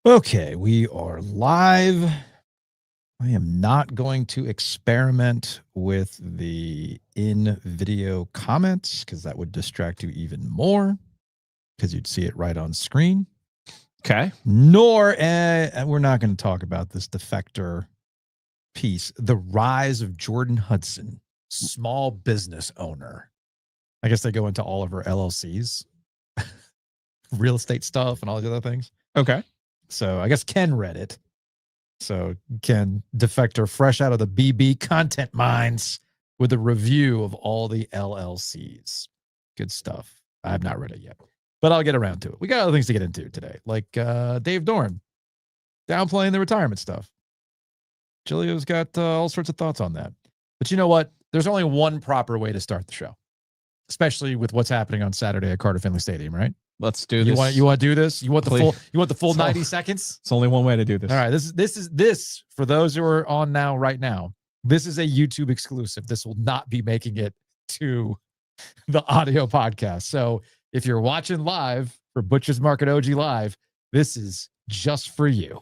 Okay, we are live. I am not going to experiment with the in-video comments because that would distract you even more because you'd see it right on screen. Okay. Nor, we're not going to talk about this defector piece, the rise of Jordan Hudson, small business owner. I guess they go into all of her LLCs, real estate stuff and all these other things. Okay. So I guess Ken read it. So Ken, defector, fresh out of the BB content mines with a review of all the LLCs. Good stuff. I have not read it yet, but I'll get around to it. We got other things to get into today, like Dave Doeren, downplaying the retirement stuff. Giglio's got all sorts of thoughts on that. But you know what? There's only one proper way to start the show, especially with what's happening on Saturday at Carter Finley Stadium, right? Let's do this. You want to do this? You want Please. the full 90 seconds? It's only one way to do this. All right. This is for those who are on now, right now. This is a YouTube exclusive. This will not be making it to the audio podcast. So if you're watching live for Butcher's Market OG Live, this is just for you.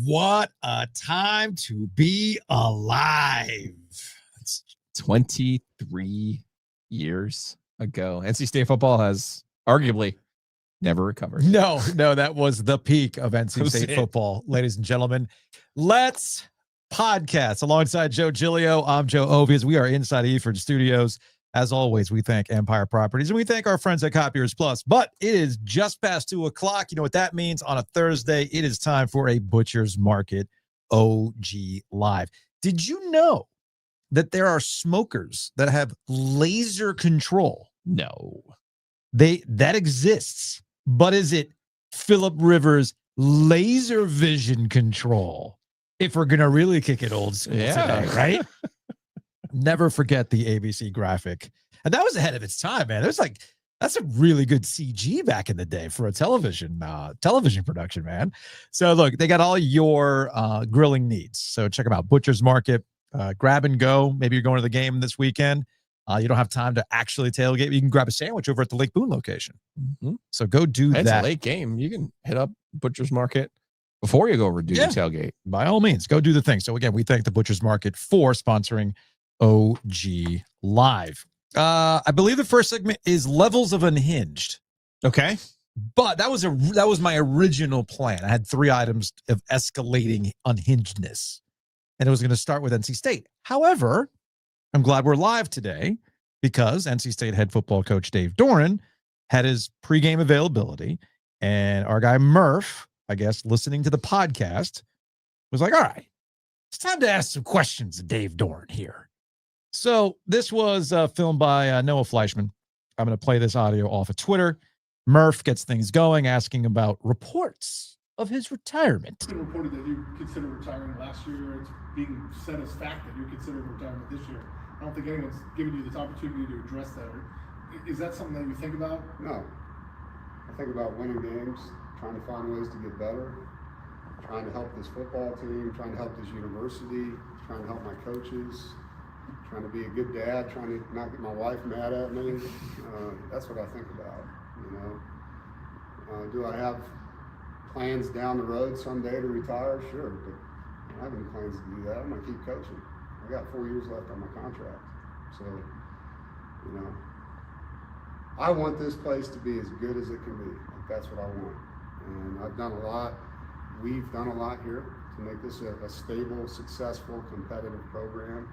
What a time to be alive. It's 23 years ago. NC State football has arguably never recovered. No, that was the peak of NC State football, ladies and gentlemen. Let's podcast alongside Joe Giglio. I'm Joe Ovies. We are inside Eford Studios. As always, we thank Empire Properties and we thank our friends at Copiers Plus. But it is just past 2 o'clock. You know what that means? On a Thursday, it is time for a Butcher's Market OG Live. Did you know that there are smokers that have laser control? No. That exists. But is it Phillip Rivers laser vision control? If we're going to really kick it old school today, right? Never forget the ABC graphic. And that was ahead of its time, man. That's a really good CG back in the day for a television production, man. So look, they got all your grilling needs. So check them out. Butcher's Market, grab and go. Maybe you're going to the game this weekend. You don't have time to actually tailgate. You can grab a sandwich over at the Lake Boone location. Mm-hmm. So go do that. It's a late game. You can hit up Butcher's Market before you go over to the tailgate. By all means, go do the thing. So again, we thank the Butcher's Market for sponsoring OG Live. I believe the first segment is levels of unhinged. Okay. But that was my original plan. I had 3 items of escalating unhingedness. And it was going to start with NC State. However, I'm glad we're live today because NC State head football coach Dave Doeren had his pregame availability. And our guy Murph, I guess, listening to the podcast, was like, all right, it's time to ask some questions of Dave Doeren here. So this was filmed by Noah Fleischman. I'm going to play this audio off of Twitter. Murph gets things going, asking about reports of his retirement. It's been reported that you considered retiring last year. It's being said as fact that you're considering retirement this year. I don't think anyone's given you this opportunity to address that. Is that something that you think about? No. I think about winning games, trying to find ways to get better, trying to help this football team, trying to help this university, trying to help my coaches, trying to be a good dad, trying to not get my wife mad at me. That's what I think about, you know. Do I have plans down the road someday to retire? Sure, but I don't have any plans to do that. I'm going to keep coaching. I got 4 years left on my contract. So, you know, I want this place to be as good as it can be. Like, that's what I want. And I've done a lot. We've done a lot here to make this a stable, successful, competitive program.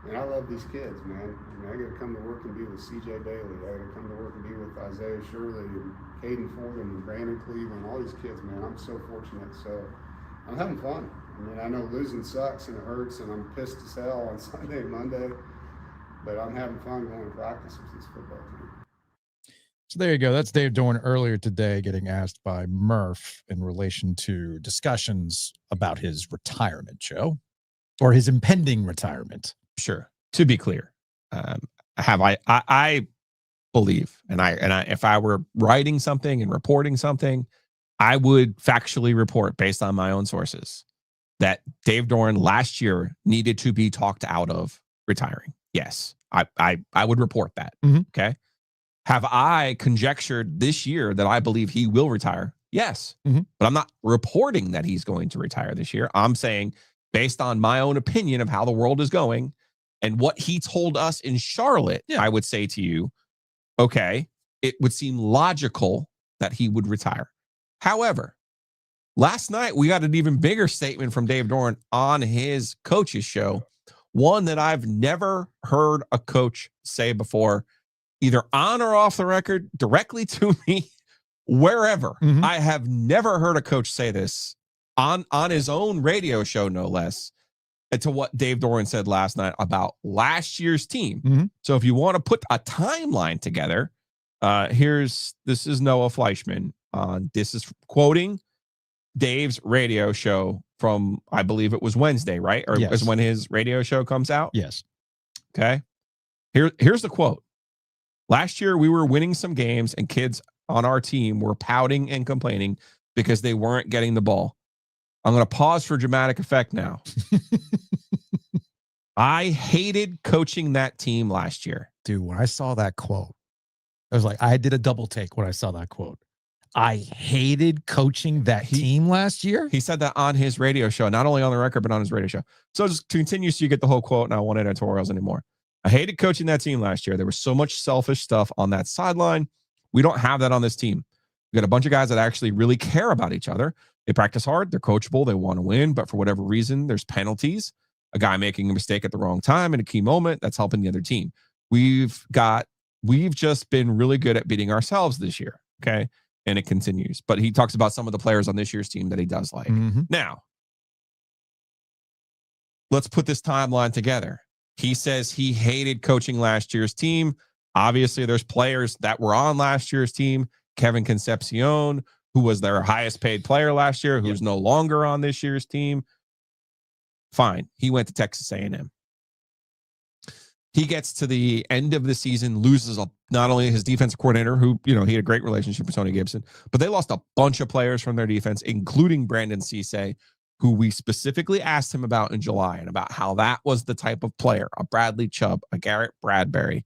And I love these kids, man. I mean, I get to come to work and be with C.J. Bailey. I get to come to work and be with Isaiah Shirley and Caden Fordham and Brandon Cleveland, all these kids, man. I'm so fortunate. So I'm having fun. I mean, I know losing sucks and it hurts and I'm pissed as hell on Sunday and Monday, but I'm having fun going to practice with this football team. So there you go. That's Dave Doeren earlier today getting asked by Murph in relation to discussions about his retirement show or his impending retirement. Sure. To be clear, I believe, and I, if I were writing something and reporting something, I would factually report based on my own sources that Dave Doeren last year needed to be talked out of retiring. Yes, I would report that. Mm-hmm. Okay. Have I conjectured this year that I believe he will retire? Yes. Mm-hmm. But I'm not reporting that he's going to retire this year. I'm saying, based on my own opinion of how the world is going and what he told us in Charlotte, I would say to you, okay, it would seem logical that he would retire. However, last night we got an even bigger statement from Dave Doeren on his coach's show, one that I've never heard a coach say before, either on or off the record, directly to me, wherever. Mm-hmm. I have never heard a coach say this on his own radio show, no less, to what Dave Doeren said last night about last year's team. Mm-hmm. So if you want to put a timeline together, this is Noah Fleischman. This is quoting Dave's radio show from, I believe it was Wednesday, right? Or yes. is when his radio show comes out? Yes. Okay. Here's the quote. Last year, we were winning some games and kids on our team were pouting and complaining because they weren't getting the ball. I'm going to pause for dramatic effect now. I hated coaching that team last year. Dude, when I saw that quote, I was like, I did a double take when I saw that quote. I hated coaching that team last year. He said that on his radio show, not only on the record, but on his radio show. So just to continue so you get the whole quote, and I won't editorials anymore. I hated coaching that team last year. There was so much selfish stuff on that sideline. We don't have that on this team. We got a bunch of guys that actually really care about each other. They practice hard. They're coachable. They want to win. But for whatever reason, there's penalties. A guy making a mistake at the wrong time in a key moment, that's helping the other team. We've just been really good at beating ourselves this year. Okay. And it continues. But he talks about some of the players on this year's team that he does like. Mm-hmm. Now, let's put this timeline together. He says he hated coaching last year's team. Obviously, there's players that were on last year's team. Kevin Concepcion, who was their highest paid player last year, who's no longer on this year's team. Fine. He went to Texas A&M. He gets to the end of the season, loses not only his defensive coordinator, who, he had a great relationship with Tony Gibson, but they lost a bunch of players from their defense, including Brandon Cisse, who we specifically asked him about in July and about how that was the type of player, a Bradley Chubb, a Garrett Bradbury,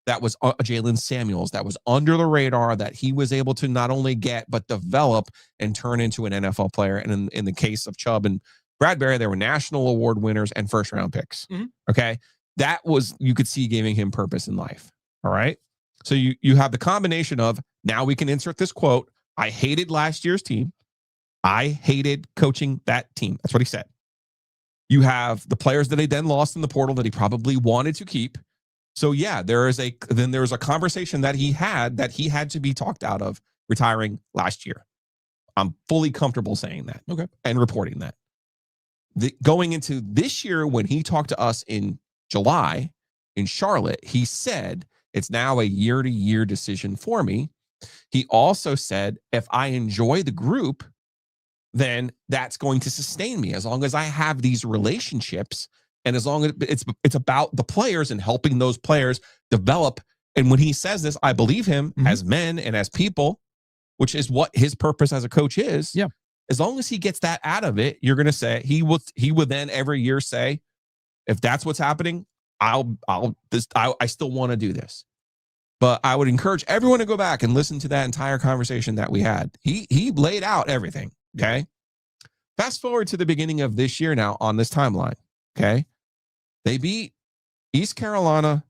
that was a Jalen Samuels, that was under the radar, that he was able to not only get, but develop and turn into an NFL player. And in the case of Chubb and Bradbury, they were national award winners and first round picks. Mm-hmm. Okay. That was, you could see, giving him purpose in life. All right. So you have the combination of, now we can insert this quote. I hated last year's team. I hated coaching that team. That's what he said. You have the players that he then lost in the portal that he probably wanted to keep. So yeah, there was a conversation that he had to be talked out of retiring last year. I'm fully comfortable saying that. Okay. And reporting that. Going into this year, when he talked to us in July in Charlotte, he said, it's now a year-to-year decision for me. He also said, if I enjoy the group, then that's going to sustain me as long as I have these relationships. And as long as it's about the players and helping those players develop And when he says this, I believe him Mhm. as men and as people, which is what his purpose as a coach is. Yeah. As long as he gets that out of it, you're going to say he would then every year say, if that's what's happening, I still want to do this. But I would encourage everyone to go back and listen to that entire conversation that we had. He laid out everything. Okay. Fast forward to the beginning of this year now on this timeline. Okay. They beat East Carolina,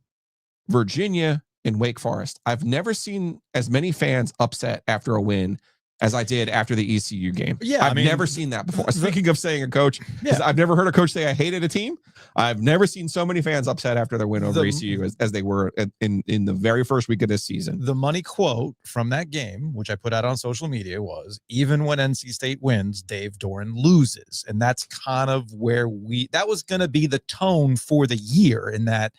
Virginia, and Wake Forest. I've never seen as many fans upset after a win as I did after the ECU game. Yeah, I've never seen that before. Speaking of saying a coach, I've never heard a coach say I hated a team. I've never seen so many fans upset after their win over ECU as they were in the very first week of this season. The money quote from that game, which I put out on social media, was, even when NC State wins, Dave Doeren loses. And that's kind of where that was going to be the tone for the year in that.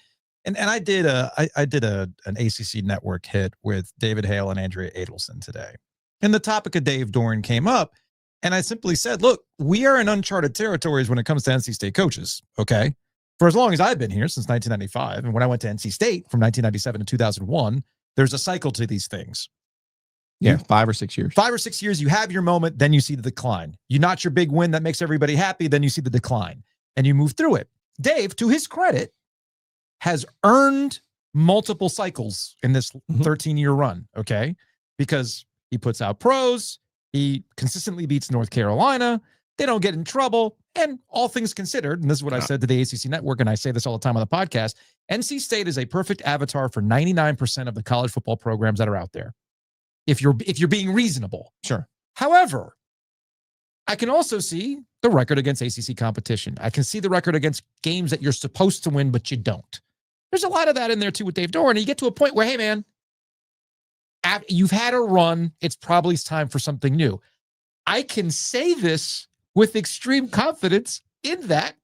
And I did an ACC network hit with David Hale and Andrei Svechnikov today. And the topic of Dave Doeren came up, and I simply said, look, we are in uncharted territories when it comes to NC State coaches, okay? For as long as I've been here, since 1995, and when I went to NC State from 1997 to 2001, there's a cycle to these things. Yeah, 5 or 6 years. 5 or 6 years, you have your moment, then you see the decline. You notch your big win that makes everybody happy, then you see the decline, and you move through it. Dave, to his credit, has earned multiple cycles in this 13-year run, okay? Because he puts out pros. He consistently beats North Carolina. They don't get in trouble. And all things considered, and this is what I said to the ACC Network, and I say this all the time on the podcast, NC State is a perfect avatar for 99% of the college football programs that are out there. If you're being reasonable. Sure. However, I can also see the record against ACC competition. I can see the record against games that you're supposed to win, but you don't. There's a lot of that in there too with Dave Doeren. You get to a point where, hey, man, you've had a run. It's probably time for something new. I can say this with extreme confidence in that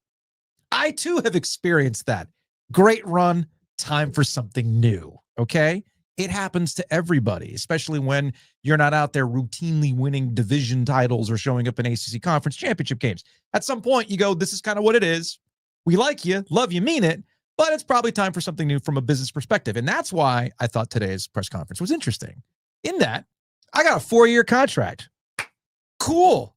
I too have experienced that. Great run, time for something new. Okay? It happens to everybody, especially when you're not out there routinely winning division titles or showing up in ACC conference championship games. At some point, you go, this is kind of what it is. We like you, love you, mean it. But it's probably time for something new from a business perspective. And that's why I thought today's press conference was interesting. In that, I got a 4-year contract. Cool.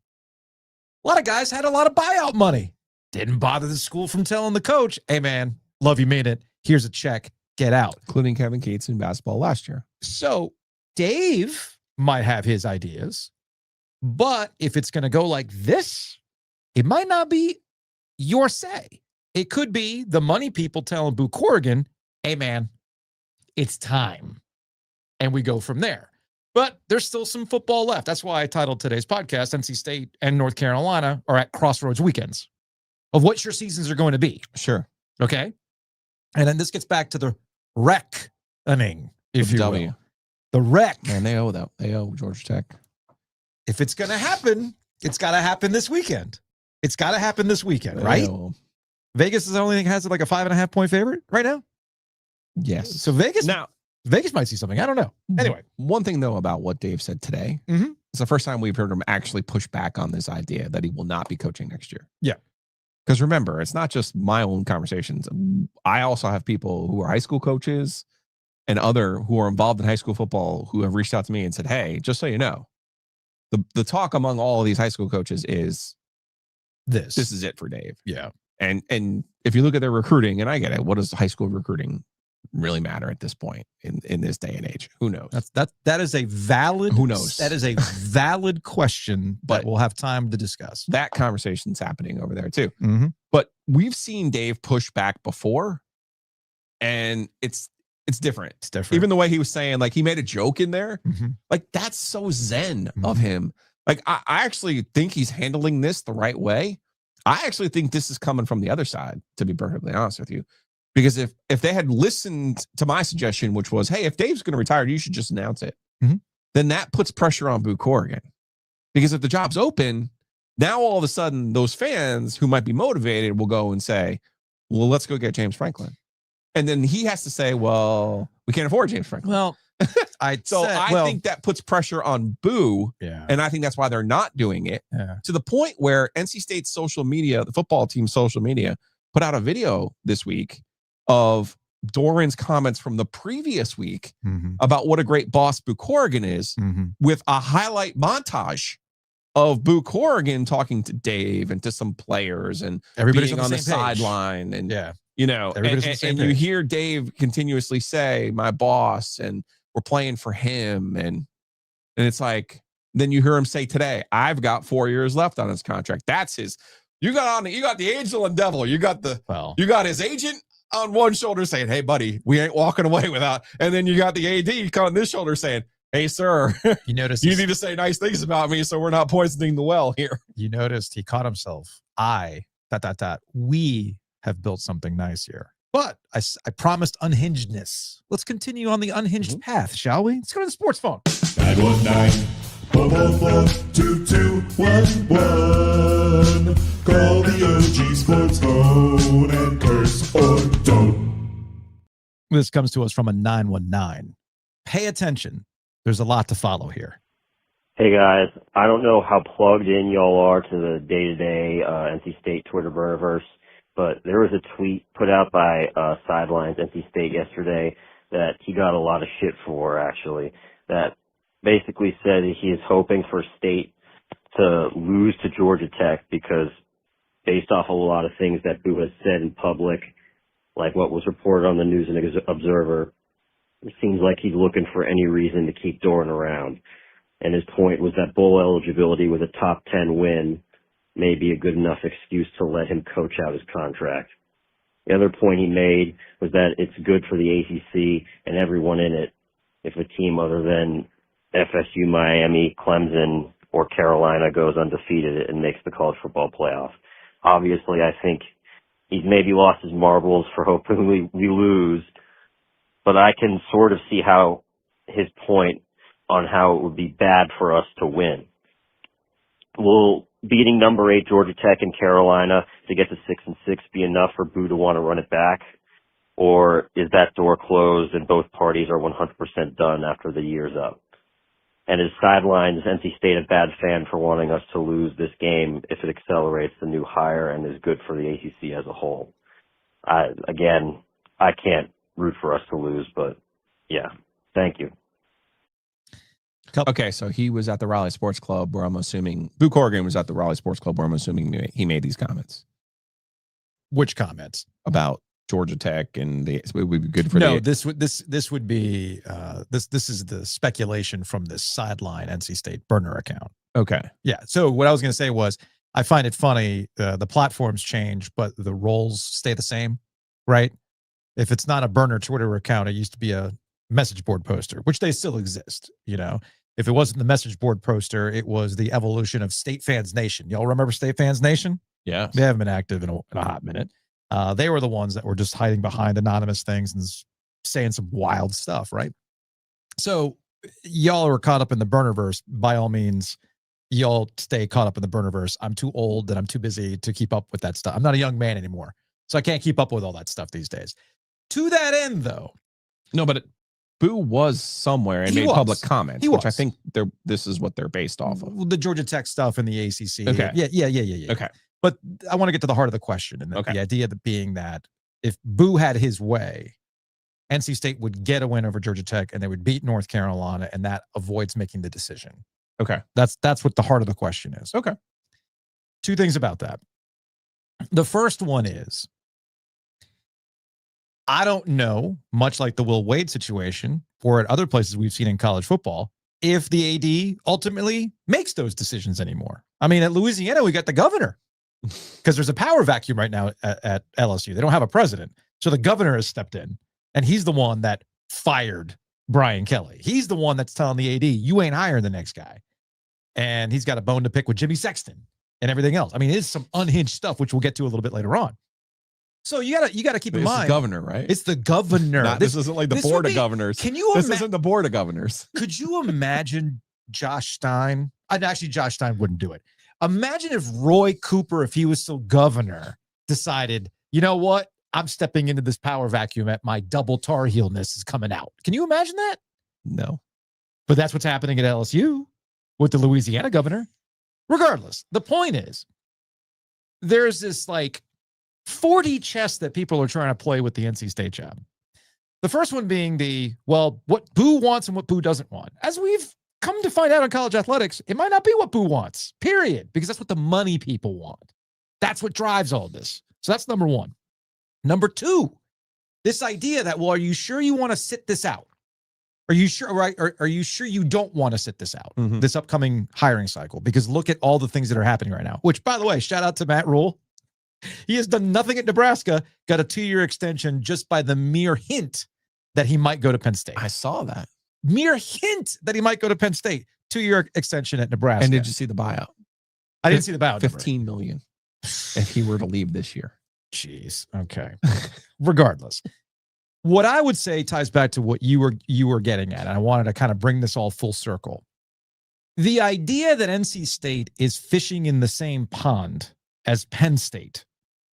A lot of guys had a lot of buyout money. Didn't bother the school from telling the coach, hey, man, love you, mean it. Here's a check. Get out. Including Kevin Keats in basketball last year. So Dave might have his ideas. But if it's going to go like this, it might not be your say. It could be the money people telling Boo Corrigan, hey, man, it's time. And we go from there. But there's still some football left. That's why I titled today's podcast, NC State and North Carolina are at crossroads weekends of what your seasons are going to be. Sure. Okay? And then this gets back to the reckoning, if you will. The wreck. Man, they owe Georgia Tech. If it's going to happen, it's got to happen this weekend. It's got to happen this weekend, right? Vegas is the only thing that has like a 5.5 point favorite right now. Yes. So Vegas might see something. I don't know. Anyway, one thing though about what Dave said today, it's the first time we've heard him actually push back on this idea that he will not be coaching next year. Yeah. Because remember, it's not just my own conversations. I also have people who are high school coaches and other who are involved in high school football who have reached out to me and said, hey, just so you know, the talk among all of these high school coaches is this is it for Dave. Yeah. And if you look at their recruiting, and I get it, what does high school recruiting really matter at this point in this day and age? Who knows? That is a valid. Who knows? That is a valid question, but we'll have time to discuss. That conversation's happening over there too. Mm-hmm. But we've seen Dave push back before, and it's different. It's different. Even the way he was saying, like he made a joke in there, Mm-hmm. like that's so zen of him. Like I actually think he's handling this the right way. I actually think this is coming from the other side, to be perfectly honest with you. Because if they had listened to my suggestion, which was, hey, if Dave's going to retire, you should just announce it. Mm-hmm. Then that puts pressure on Boo Corrigan. Because if the job's open, now all of a sudden those fans who might be motivated will go and say, well, let's go get James Franklin. And then he has to say, well, we can't afford James Franklin. Well, I think that puts pressure on Boo. Yeah. And I think that's why they're not doing it. Yeah. To the point where NC State's social media, the football team's social media, put out a video this week of Doeren's comments from the previous week Mhm. about what a great boss Boo Corrigan is, Mhm. with a highlight montage of Boo Corrigan talking to Dave and to some players and Everybody's being on on the the same page. sideline. And, Yeah. you know, Everybody's on the same and you page. hear Dave continuously say, my boss, and we're playing for him. And it's like, then you hear him say today, I've got 4 years left on his contract. That's his. You got the angel and devil. You got his agent on one shoulder saying, hey, buddy, we ain't walking away without. And then you got the AD on this shoulder saying, hey, sir, You notice you need to say nice things about me so we're not poisoning the well here. you noticed he caught himself. We have built something nice here. But I promised unhingedness. Let's continue on the unhinged path, shall we? Let's go to the sports phone. 919-444-2211. Call the OG Sports Phone and curse or don't. This comes to us from a 919. Pay attention. There's a lot to follow here. Hey guys, I don't know how plugged in y'all are to the day-to-day NC State Twitter burnerverse, but there was a tweet put out by Sidelines NC State yesterday that he got a lot of shit for, actually, that basically said he is hoping for State to lose to Georgia Tech because based off a lot of things that Boo has said in public, like what was reported on the News and Observer, it seems like he's looking for any reason to keep Doeren around. And his point was that bowl eligibility with a top 10 win may be a good enough excuse to let him coach out his contract. The other point he made was that it's good for the ACC and everyone in it if a team other than FSU, Miami, Clemson, or Carolina goes undefeated and makes the college football playoff. Obviously, I think he's maybe lost his marbles for hoping we lose, but I can sort of see how his point on how it would be bad for us to win. Will beating number 8 Georgia Tech and Carolina to get to 6-6 be enough for Boo to want to run it back? Or is that door closed and both parties are 100% done after the year's up? And is Sidelines NC State a bad fan for wanting us to lose this game if it accelerates the new hire and is good for the ACC as a whole? I can't root for us to lose, but yeah, thank you. Okay, so he was at the Raleigh Sports Club where I'm assuming Boo Corrigan was at the Raleigh Sports Club where I'm assuming he made these comments Which comments? about Georgia Tech and it would be good for this would be this is the speculation from this Sideline NC State burner account. Okay. Yeah. So what I was going to say was I find it funny the platforms change, but the roles stay the same, right? If it's not a burner Twitter account, it used to be a message board poster, which they still exist. You know, if it wasn't the message board poster, it was the evolution of State Fans Nation. Y'all remember State Fans Nation? Yeah. They haven't been active in a hot minute. They were the ones that were just hiding behind anonymous things and saying some wild stuff, right? So y'all are caught up in the burnerverse. By all means, y'all stay caught up in the burnerverse. I'm too old and I'm too busy to keep up with that stuff. I'm not a young man anymore, so I can't keep up with all that stuff these days. To that end, though. No, but Boo was somewhere and made public comments, which I think this is what they're based off of. The Georgia Tech stuff and the ACC. Okay. Yeah. Okay. But I want to get to the heart of the question. And the idea being that if Boo had his way, NC State would get a win over Georgia Tech and they would beat North Carolina, and that avoids making the decision. Okay. That's what the heart of the question is. Okay. Two things about that. The first one is, I don't know, much like the Will Wade situation or at other places we've seen in college football, if the AD ultimately makes those decisions anymore. I mean, at Louisiana, we got the governor because there's a power vacuum right now at LSU. They don't have a president. So the governor has stepped in, and he's the one that fired Brian Kelly. He's the one that's telling the AD, you ain't hiring the next guy. And he's got a bone to pick with Jimmy Sexton and everything else. I mean, it's some unhinged stuff, which we'll get to a little bit later on. So you gotta keep in mind, it's the governor, right? It's the governor. This isn't like the board of governors. Can you? This isn't the board of governors. Could you imagine Josh Stein? Actually, Josh Stein wouldn't do it. Imagine if Roy Cooper, if he was still governor, decided, you know what? I'm stepping into this power vacuum. At my double Tar Heelness is coming out. Can you imagine that? No. But that's what's happening at LSU with the Louisiana governor. Regardless, the point is, there's this like 40 chess that people are trying to play with the NC State job. The first one being what Boo wants and what Boo doesn't want. As we've come to find out in college athletics, it might not be what Boo wants, period, because that's what the money people want. That's what drives all this. So that's number one. Number two, this idea that, well, are you sure you want to sit this out? Are you sure, right? Are you sure you don't want to sit this out, this upcoming hiring cycle? Because look at all the things that are happening right now, which, by the way, shout out to Matt Rule. He has done nothing at Nebraska, got a 2-year extension just by the mere hint that he might go to Penn State. I saw that. Mere hint that he might go to Penn State. 2-year extension at Nebraska. And did you see the buyout? I didn't see the buyout. $15 million if he were to leave this year. Jeez. Okay. Regardless, what I would say ties back to what you were getting at, and I wanted to kind of bring this all full circle. The idea that NC State is fishing in the same pond as Penn State,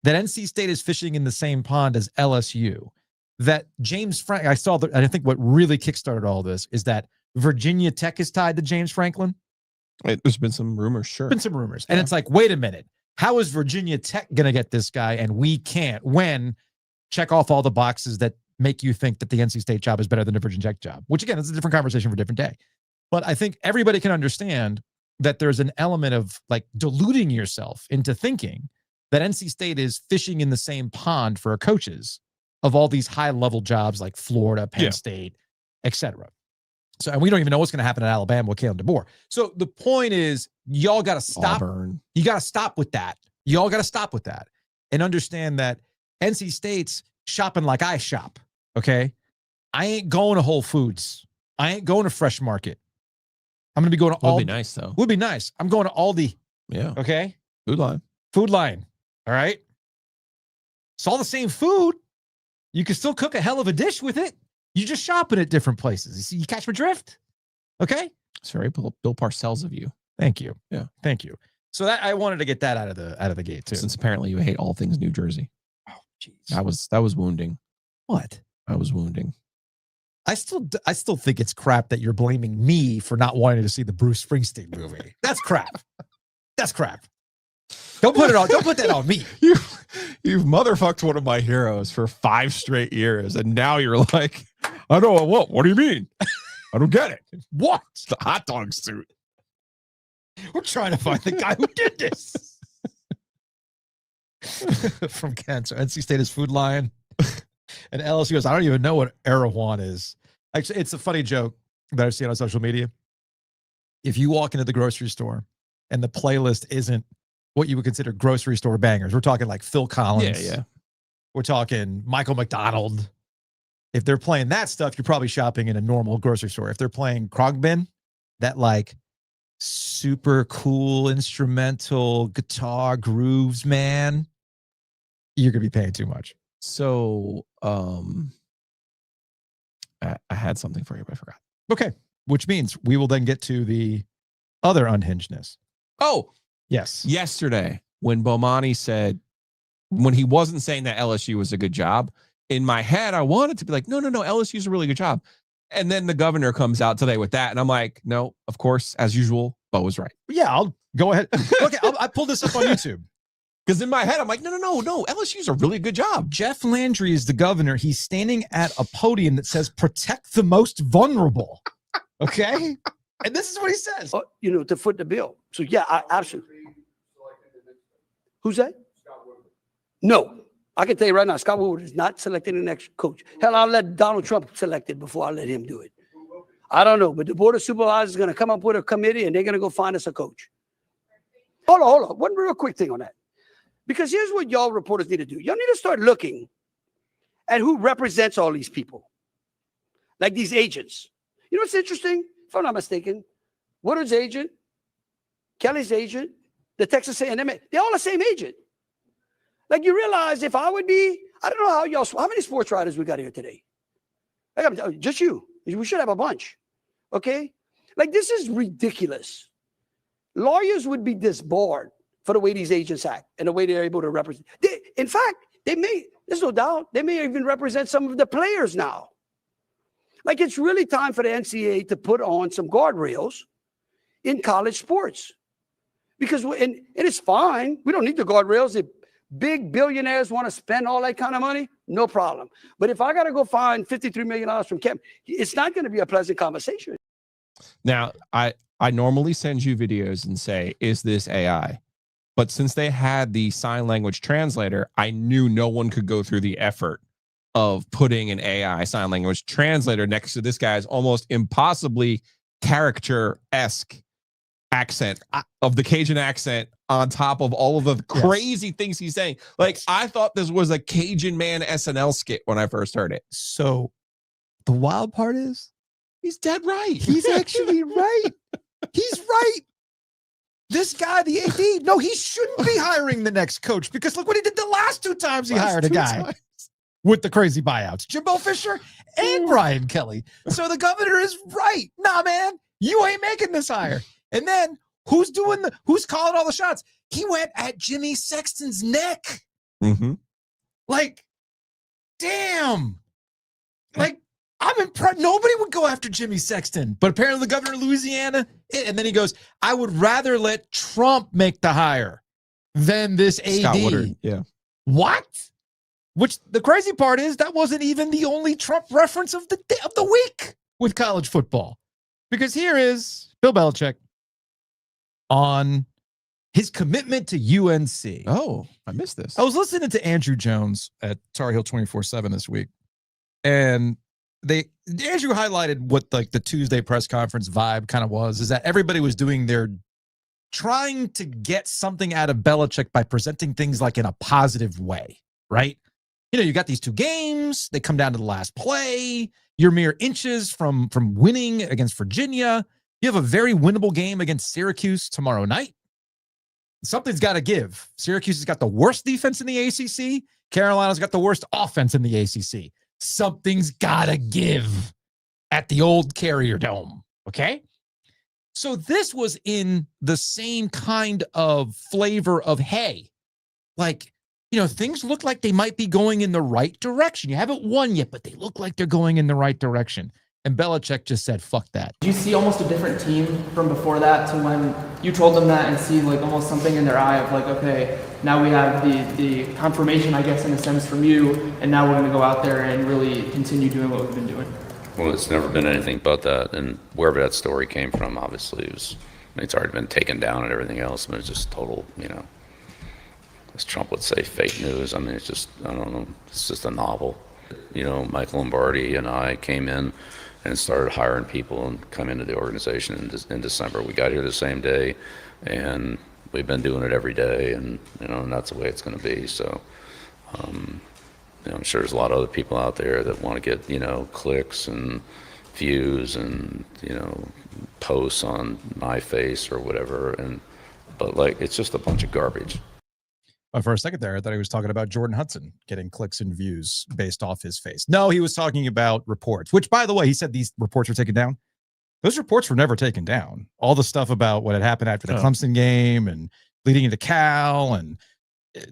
that NC State is fishing in the same pond as LSU, that James Franklin, I think what really kickstarted all this is that Virginia Tech is tied to James Franklin. There's been some rumors, sure. Been some rumors. And it's like, wait a minute. How is Virginia Tech going to get this guy and we can't? When check off all the boxes that make you think that the NC State job is better than the Virginia Tech job, which again, is a different conversation for a different day. But I think everybody can understand that there's an element of like deluding yourself into thinking that NC State is fishing in the same pond for coaches of all these high level jobs like Florida, Penn State, etc. So, and we don't even know what's going to happen at Alabama with Kalen DeBoer. So the point is, y'all got to stop. Auburn. You got to stop with that. Y'all got to stop with that and understand that NC State's shopping like I shop. Okay. I ain't going to Whole Foods. I ain't going to Fresh Market. I'm going to be going to Aldi. Would be nice though. Would be nice. I'm going to Aldi. Yeah. Okay. Food line. Food line. All right. It's all the same food. You can still cook a hell of a dish with it. You just shopping at different places. You see, you catch my drift? Okay. Sorry, Bill Parcells of you. Thank you. Yeah. Thank you. So that I wanted to get that out of the gate too. Since apparently you hate all things New Jersey. Oh, jeez. That was wounding. What? I was wounding. I still think it's crap that you're blaming me for not wanting to see the Bruce Springsteen movie. That's crap. That's crap. Don't put that on me. You've motherfucked one of my heroes for 5 straight years, and now you're like, I don't what? What do you mean? I don't get it. What? It's the hot dog suit. We're trying to find the guy who did this. From cancer. NC State is Food Lion. And LSU goes, I don't even know what Erewhon is. Actually, it's a funny joke that I've seen on social media. If you walk into the grocery store and the playlist isn't what you would consider grocery store bangers, we're talking like Phil Collins. Yeah. We're talking Michael McDonald. If they're playing that stuff, you're probably shopping in a normal grocery store. If they're playing Krogbin, that like super cool instrumental guitar grooves, man, you're going to be paying too much. So, I had something for you, but I forgot. Okay. Which means we will then get to the other unhingedness. Oh, yes. Yesterday, when Bomani said, when he wasn't saying that LSU was a good job, in my head, I wanted to be like, no, LSU's a really good job. And then the governor comes out today with that. And I'm like, no, of course, as usual, Bo was right. Yeah, I'll go ahead. Okay, I pulled this up on YouTube. Because in my head, I'm like, no, LSU's a really good job. Jeff Landry is the governor. He's standing at a podium that says, protect the most vulnerable. Okay? And this is what he says. To foot the bill. So, yeah, I absolutely. Who's that? No. I can tell you right now, Scott Woodward is not selecting the next coach. Hell, I'll let Donald Trump select it before I let him do it. I don't know, but the Board of Supervisors is going to come up with a committee, and they're going to go find us a coach. Hold on. One real quick thing on that. Because here's what y'all reporters need to do. Y'all need to start looking at who represents all these people. Like these agents. You know what's interesting? If I'm not mistaken, Woodward's agent, Kelly's agent, the Texas A&M, they're all the same agent. Like you realize if I would be, I don't know how many sports writers we got here today? Just you. We should have a bunch. Okay? Like this is ridiculous. Lawyers would be disbarred for the way these agents act and the way they're able to represent. In fact, there's no doubt, they may even represent some of the players now. Like it's really time for the NCAA to put on some guardrails in college sports. Because, and it's fine. We don't need the guardrails if big billionaires want to spend all that kind of money, no problem. But if I got to go find $53 million from Kemp, it's not going to be a pleasant conversation. Now, I normally send you videos and say, is this AI? But since they had the sign language translator, I knew no one could go through the effort of putting an AI sign language translator next to this guy's almost impossibly caricature-esque accent of the Cajun accent on top of all of the crazy things he's saying. Like, I thought this was a Cajun Man SNL skit when I first heard it. So the wild part is He's dead right. he's actually right. He's right. This guy, the AD, no, he shouldn't be hiring the next coach because look what he did the last 2 times he hired a guy with the crazy buyouts. Jimbo Fisher and Brian Kelly. So the governor is right. Nah, man, you ain't making this hire. And then who's calling all the shots? He went at Jimmy Sexton's neck. Mm-hmm. Like, damn. Like, I'm impressed. Nobody would go after Jimmy Sexton, but apparently the governor of Louisiana, and then he goes, I would rather let Trump make the hire than this AD. Scott Woodard, yeah. What? Which the crazy part is that wasn't even the only Trump reference of the week with college football. Because here is Bill Belichick on his commitment to UNC. Oh, I missed this. I was listening to Andrew Jones at Tar Heel 24/7 this week, and Andrew highlighted what like the Tuesday press conference vibe kind of was, is that everybody was trying to get something out of Belichick by presenting things like in a positive way, right? You know, you got these 2 games, they come down to the last play, you're mere inches from winning against Virginia. You have a very winnable game against Syracuse tomorrow night. Something's got to give. Syracuse has got the worst defense in the ACC. Carolina's got the worst offense in the ACC. Something's got to give at the old Carrier Dome, okay? So this was in the same kind of flavor of, hey, like, you know, things look like they might be going in the right direction. You haven't won yet, but they look like they're going in the right direction. And Belichick just said, fuck that. Do you see almost a different team from before that to when you told them that and see like almost something in their eye of like, okay, now we have the confirmation, I guess, in a sense from you, and now we're going to go out there and really continue doing what we've been doing? Well, it's never been anything but that, and wherever that story came from, obviously, it's already been taken down and everything else, but it's just total, you know, as Trump would say, fake news. I mean, it's just, I don't know, it's just a novel. You know, Michael Lombardi and I came in and started hiring people and come into the organization in December. We got here the same day, and we've been doing it every day, and you know, and that's the way it's going to be. So, you know, I'm sure there's a lot of other people out there that want to get, you know, clicks and views and, you know, posts on my face or whatever, but like it's just a bunch of garbage. For a second there, I thought he was talking about Jordan Hudson getting clicks and views based off his face. No, he was talking about reports, which, by the way, he said these reports were taken down. Those reports were never taken down. All the stuff about what had happened after the Clemson game and leading into Cal and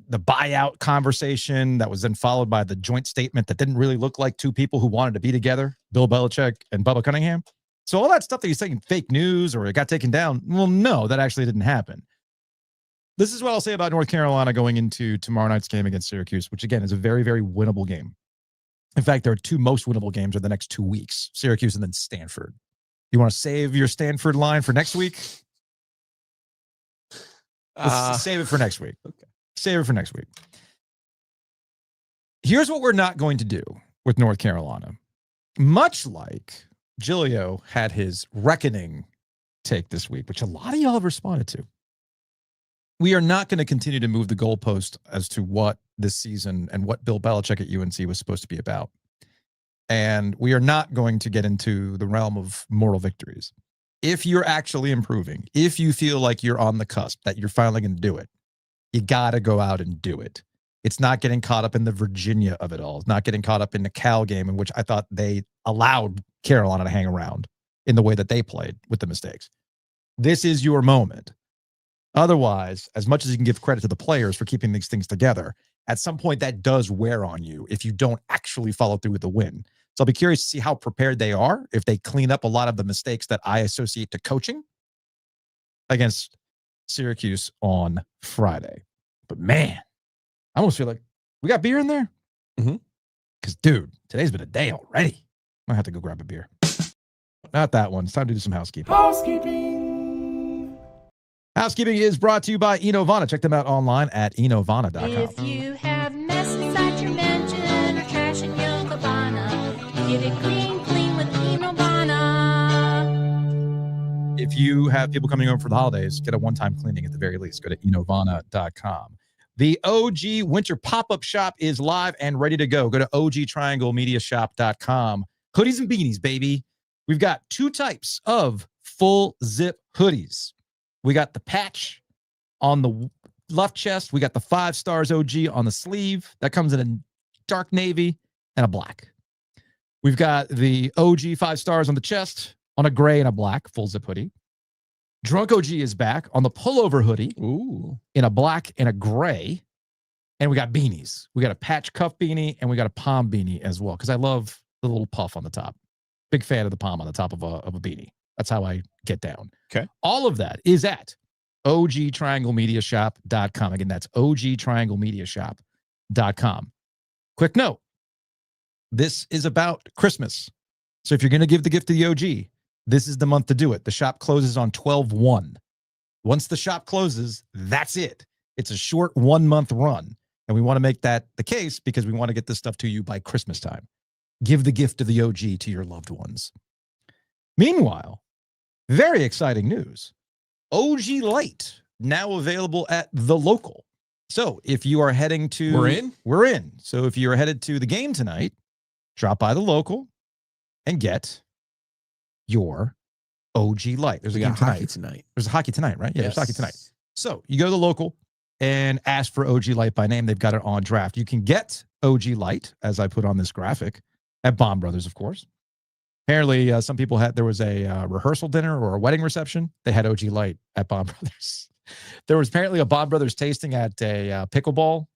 the buyout conversation that was then followed by the joint statement that didn't really look like 2 people who wanted to be together, Bill Belichick and Bubba Cunningham. So all that stuff that he's saying fake news or it got taken down, well, no, that actually didn't happen. This is what I'll say about North Carolina going into tomorrow night's game against Syracuse, which, again, is a very, very winnable game. In fact, there are 2 most winnable games over the next 2 weeks, Syracuse and then Stanford. You want to save your Stanford line for next week? Save it for next week. Okay. Save it for next week. Here's what we're not going to do with North Carolina. Much like Giglio had his reckoning take this week, which a lot of y'all have responded to. We are not going to continue to move the goalpost as to what this season and what Bill Belichick at UNC was supposed to be about. And we are not going to get into the realm of moral victories. If you're actually improving, if you feel like you're on the cusp, that you're finally going to do it, you got to go out and do it. It's not getting caught up in the Virginia of it all. It's not getting caught up in the Cal game, in which I thought they allowed Carolina to hang around in the way that they played with the mistakes. This is your moment. Otherwise, as much as you can give credit to the players for keeping these things together, at some point that does wear on you if you don't actually follow through with the win. So I'll be curious to see how prepared they are, if they clean up a lot of the mistakes that I associate to coaching against Syracuse on Friday. But man, I almost feel like we got beer in there. Mhm. Because, dude, today's been a day already. Might have to go grab a beer. Not that one. It's time to do some housekeeping. Housekeeping is brought to you by Enovana. Check them out online at enovana.com. If you have mess inside your mansion or trash in your cabana, get it clean with Enovana. If you have people coming over for the holidays, get a one-time cleaning at the very least. Go to enovana.com. The OG Winter Pop-Up Shop is live and ready to go. Go to ogtrianglemediashop.com. Hoodies and beanies, baby. We've got 2 types of full zip hoodies. We got the patch on the left chest. We got the 5 stars OG on the sleeve. That comes in a dark navy and a black. We've got the OG 5 stars on the chest on a gray and a black full zip hoodie. Drunk OG is back on the pullover hoodie. Ooh. In a black and a gray. And we got beanies. We got a patch cuff beanie and we got a palm beanie as well. Because I love the little puff on the top. Big fan of the palm on the top of a beanie. That's how I get down. Okay. All of that is at ogtrianglemediashop.com. Again, that's ogtrianglemediashop.com. Quick note. This is about Christmas. So if you're going to give the gift to the OG, this is the month to do it. The shop closes on 12/1. Once the shop closes, that's it. It's a short 1-month run. And we want to make that the case because we want to get this stuff to you by Christmas time. Give the gift of the OG to your loved ones. Meanwhile, very exciting news. OG Light now available at the local. So if you are heading to... We're in. So if you're headed to the game tonight, drop by the local and get your OG Light. There's a game tonight. There's a hockey tonight, right? Yeah, There's hockey tonight. So you go to the local and ask for OG Light by name. They've got it on draft. You can get OG Light, as I put on this graphic, at Bond Brothers, of course. Apparently, some people there was a rehearsal dinner or a wedding reception. They had OG Light at Bond Brothers. There was apparently a Bond Brothers tasting at a pickleball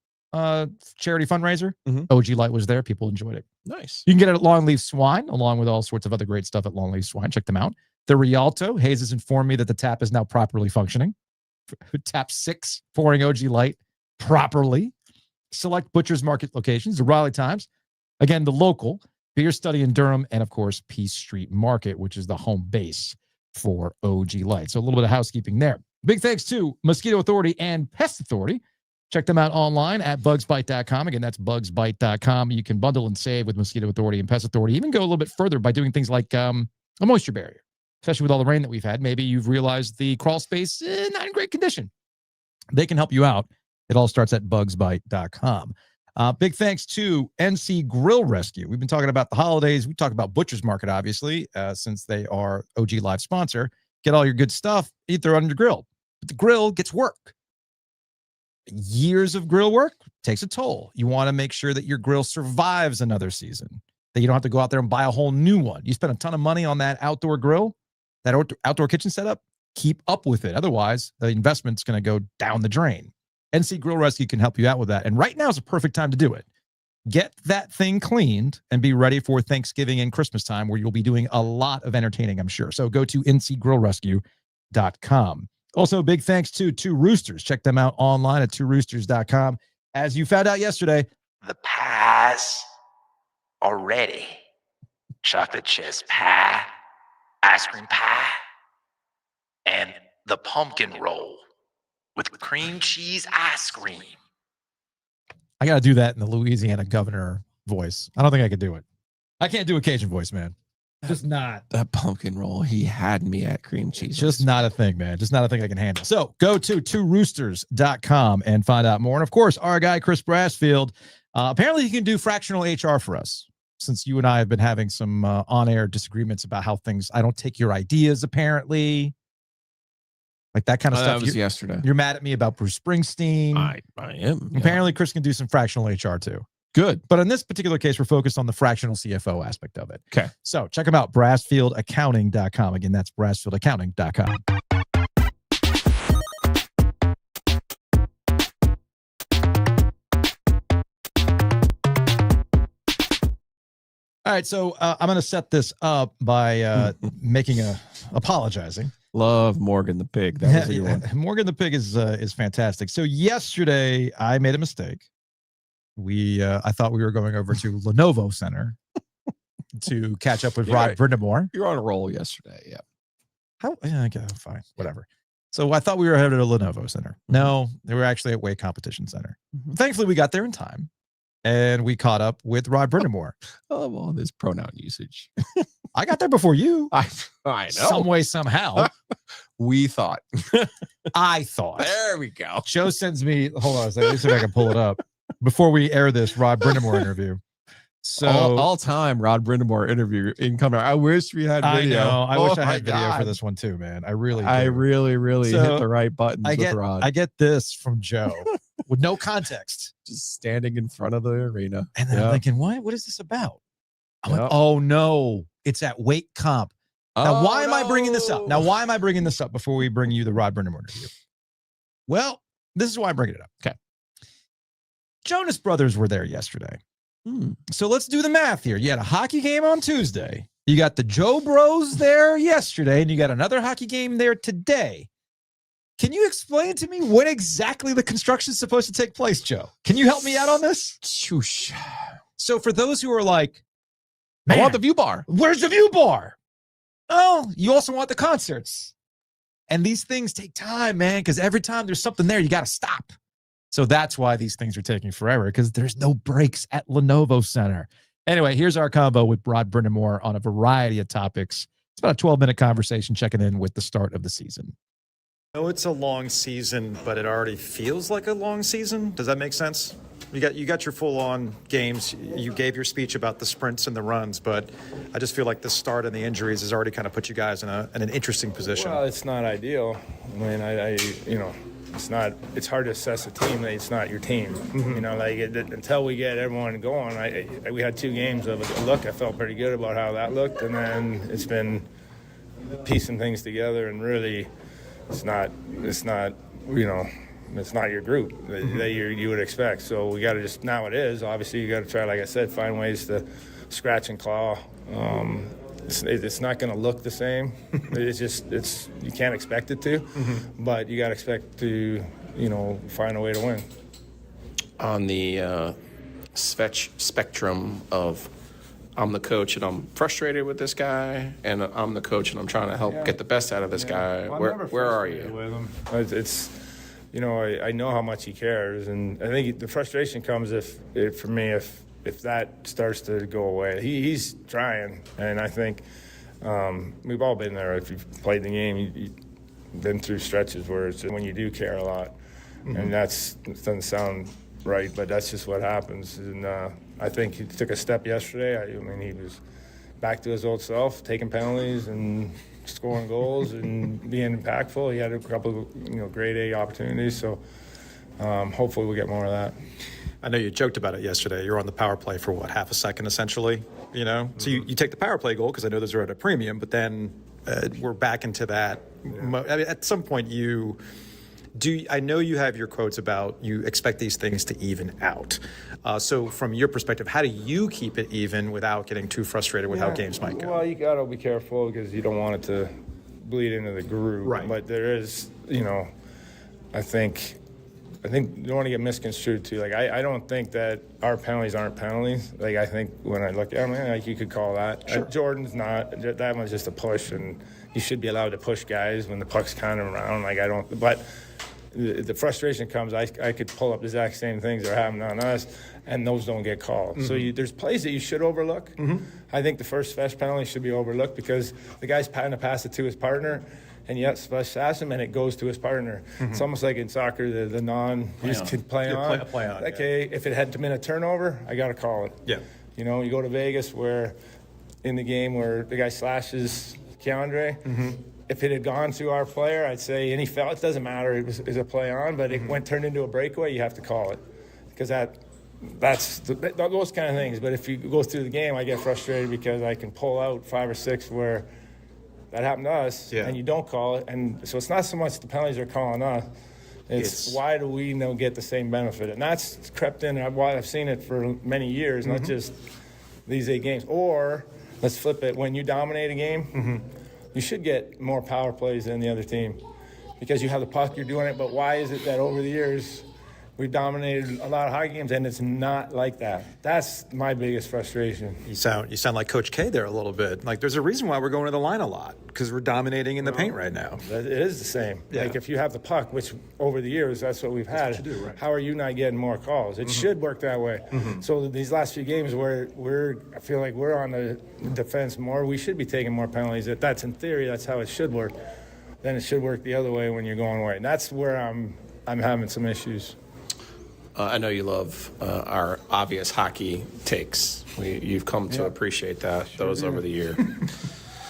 charity fundraiser. OG Light was there. People enjoyed it. Nice. You can get it at Longleaf Swine, along with all sorts of other great stuff at Longleaf Swine. Check them out. The Rialto, Hayes has informed me that the tap is now properly functioning. Tap 6, pouring OG Light properly. Select Butcher's Market locations, the Raleigh Times. Again, the local, Beer Study in Durham, and of course, Peace Street Market, which is the home base for OG Light. So a little bit of housekeeping there. Big thanks to Mosquito Authority and Pest Authority. Check them out online at bugsbite.com. Again, that's bugsbite.com. You can bundle and save with Mosquito Authority and Pest Authority. Even go a little bit further by doing things like a moisture barrier, especially with all the rain that we've had. Maybe you've realized the crawl space is not in great condition. They can help you out. It all starts at bugsbite.com. Big thanks to NC Grill Rescue. We've been talking about the holidays. We talk about Butcher's Market, obviously, since they are OG Live sponsor. Get all your good stuff, you throw it on your grill. But the grill gets work. Years of grill work takes a toll. You want to make sure that your grill survives another season, that you don't have to go out there and buy a whole new one. You spend a ton of money on that outdoor grill, that outdoor kitchen setup, keep up with it. Otherwise, the investment's going to go down the drain. NC Grill Rescue can help you out with that. And right now is a perfect time to do it. Get that thing cleaned and be ready for Thanksgiving and Christmas time, where you'll be doing a lot of entertaining, I'm sure. So go to ncgrillrescue.com. Also, big thanks to Two Roosters. Check them out online at tworoosters.com. As you found out yesterday, the pies are ready. Chocolate chess pie, ice cream pie, and the pumpkin roll with cream cheese ice cream. I got to do that in the Louisiana governor voice. I don't think I could do it. I can't do a Cajun voice, man. Just not. That pumpkin roll, he had me at cream cheese. Just not a thing, man. Just not a thing I can handle. So go to tworoosters.com and find out more. And of course, our guy, Chris Brassfield, apparently he can do fractional HR for us, since you and I have been having some on-air disagreements about how things, I don't take your ideas, apparently. Like that kind of stuff. That was yesterday. You're mad at me about Bruce Springsteen. I am. Yeah. Apparently, Chris can do some fractional HR too. Good. But in this particular case, we're focused on the fractional CFO aspect of it. Okay. So check them out, brassfieldaccounting.com. Again, that's brassfieldaccounting.com. All right, so I'm going to set this up by apologizing. Love Morgan the Pig. That was a good one. Morgan the Pig is fantastic. So yesterday, I made a mistake. I thought we were going over to Lenovo Center to catch up with Rod Brind'Amour. You were on a roll yesterday. Yeah. Okay, fine, whatever. So I thought we were headed to Lenovo Center. No, they were actually at Weight Competition Center. Thankfully, we got there in time, and we caught up with Rod Brind'Amour. Oh, well, this pronoun usage. I got there before you. I know. Some way, somehow. We thought. I thought. There we go. Joe sends me, hold on a second, let me see if I can pull it up before we air this Rod Brind'Amour interview. So all time Rod Brind'Amour interview incoming. I wish we had video. I know. I wish I had video for this one too, man. I really hit the right buttons with Rod. I get this from Joe with no context. Just standing in front of the arena. And then I'm thinking, what is this about? I'm like, oh no, it's at Weight Comp. Now, why am I bringing this up? Now, why am I bringing this up before we bring you the Rod Brind'Amour interview? Well, this is why I'm bringing it up. Okay. Jonas Brothers were there yesterday. So let's do the math here. You had a hockey game on Tuesday. You got the Joe Bros there yesterday, and you got another hockey game there today. Can you explain to me when exactly the construction is supposed to take place, Joe? Can you help me out on this? Shoosh. So for those who are like, I want the view bar. Where's the view bar? Oh, you also want the concerts. And these things take time, man, because every time there's something there, you got to stop. So that's why these things are taking forever, because there's no breaks at Lenovo Center. Anyway, here's our combo with Rod Brind'Amour on a variety of topics. It's about a 12-minute conversation checking in with the start of the season. I know it's a long season, but it already feels like a long season. Does that make sense? You got your full-on games. You gave your speech about the sprints and the runs, but I just feel like the start and the injuries has already kind of put you guys in an interesting position. Well, it's not ideal. I mean, it's hard to assess a team that it's not your team. Until we get everyone going, we had 2 games of a look. I felt pretty good about how that looked, and then it's been piecing things together, and really it's not your group that you would expect. So we got to just, now it is, obviously you got to try, like I said, find ways to scratch and claw. It's not going to look the same. You can't expect it to, but you got to expect to, find a way to win. On the spectrum of I'm the coach and I'm frustrated with this guy, and I'm the coach and I'm trying to help get the best out of this guy. Well, where are you? With him. It's I know how much he cares, and I think the frustration comes if that starts to go away. He's trying, and I think we've all been there. If you've played the game, you've been through stretches where it's when you do care a lot, and it doesn't sound right, but that's just what happens. And I think he took a step yesterday. I mean, he was back to his old self, taking penalties and scoring goals and being impactful. He had a couple of grade A opportunities, so hopefully we'll get more of that. I know you joked about it yesterday. You're on the power play for half a second essentially, So you take the power play goal because I know those are at a premium, but then we're back into that. I mean, at some point I know you have your quotes about you expect these things to even out. So from your perspective, how do you keep it even without getting too frustrated with how games might go? Well, you got to be careful because you don't want it to bleed into the group. Right. But there is, I think you don't want to get misconstrued too. Like, I don't think that our penalties aren't penalties. Like, I think when I look at them, you could call that. Sure. Jordan's not. That one's just a push, and you should be allowed to push guys when the puck's kind of around. But the frustration comes, I could pull up the exact same things that are happening on us, and those don't get called. So there's plays that you should overlook. I think the first Svesh penalty should be overlooked because the guy's trying to pass it to his partner, and yet Svesh sash him, and it goes to his partner. It's almost like in soccer, the non play on. Play on. Okay, if it had been a turnover, I got to call it. Yeah. You go to Vegas where in the game where the guy slashes Keandre, if it had gone to our player, I'd say any foul, it doesn't matter, it was a play on, but it turned into a breakaway, you have to call it. Because that's those kind of things. But if you go through the game, I get frustrated because I can pull out 5 or 6 where that happened to us, and you don't call it. And so it's not so much the penalties are calling us, it's why do we get the same benefit? And that's crept in. I've seen it for many years, not just these 8 games. Or, let's flip it, when you dominate a game, you should get more power plays than the other team because you have the puck, you're doing it. But why is it that over the years we've dominated a lot of hockey games, and it's not like that. That's my biggest frustration. You sound like Coach K there a little bit. Like there's a reason why we're going to the line a lot, because we're dominating in the paint right now. It is the same. Yeah. Like if you have the puck, which over the years that's what we've had. what you do, right. How are you not getting more calls? It should work that way. So these last few games where I feel like we're on the defense more, we should be taking more penalties. If that's in theory, that's how it should work. Then it should work the other way when you're going away. And that's where I'm having some issues. I know you love our obvious hockey takes. You've come to appreciate those over the year.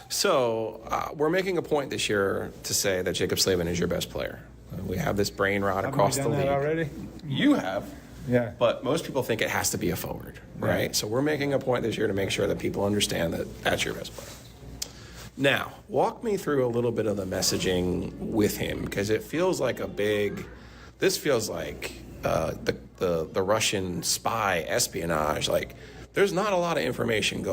So we're making a point this year to say that Jacob Slavin is your best player. We have this brain rot across the league. That already? You have. Yeah. But most people think it has to be a forward, right? So we're making a point this year to make sure that people understand that that's your best player. Now, walk me through a little bit of the messaging with him, because it feels like this feels like the Russian spy espionage. Like, there's not a lot of information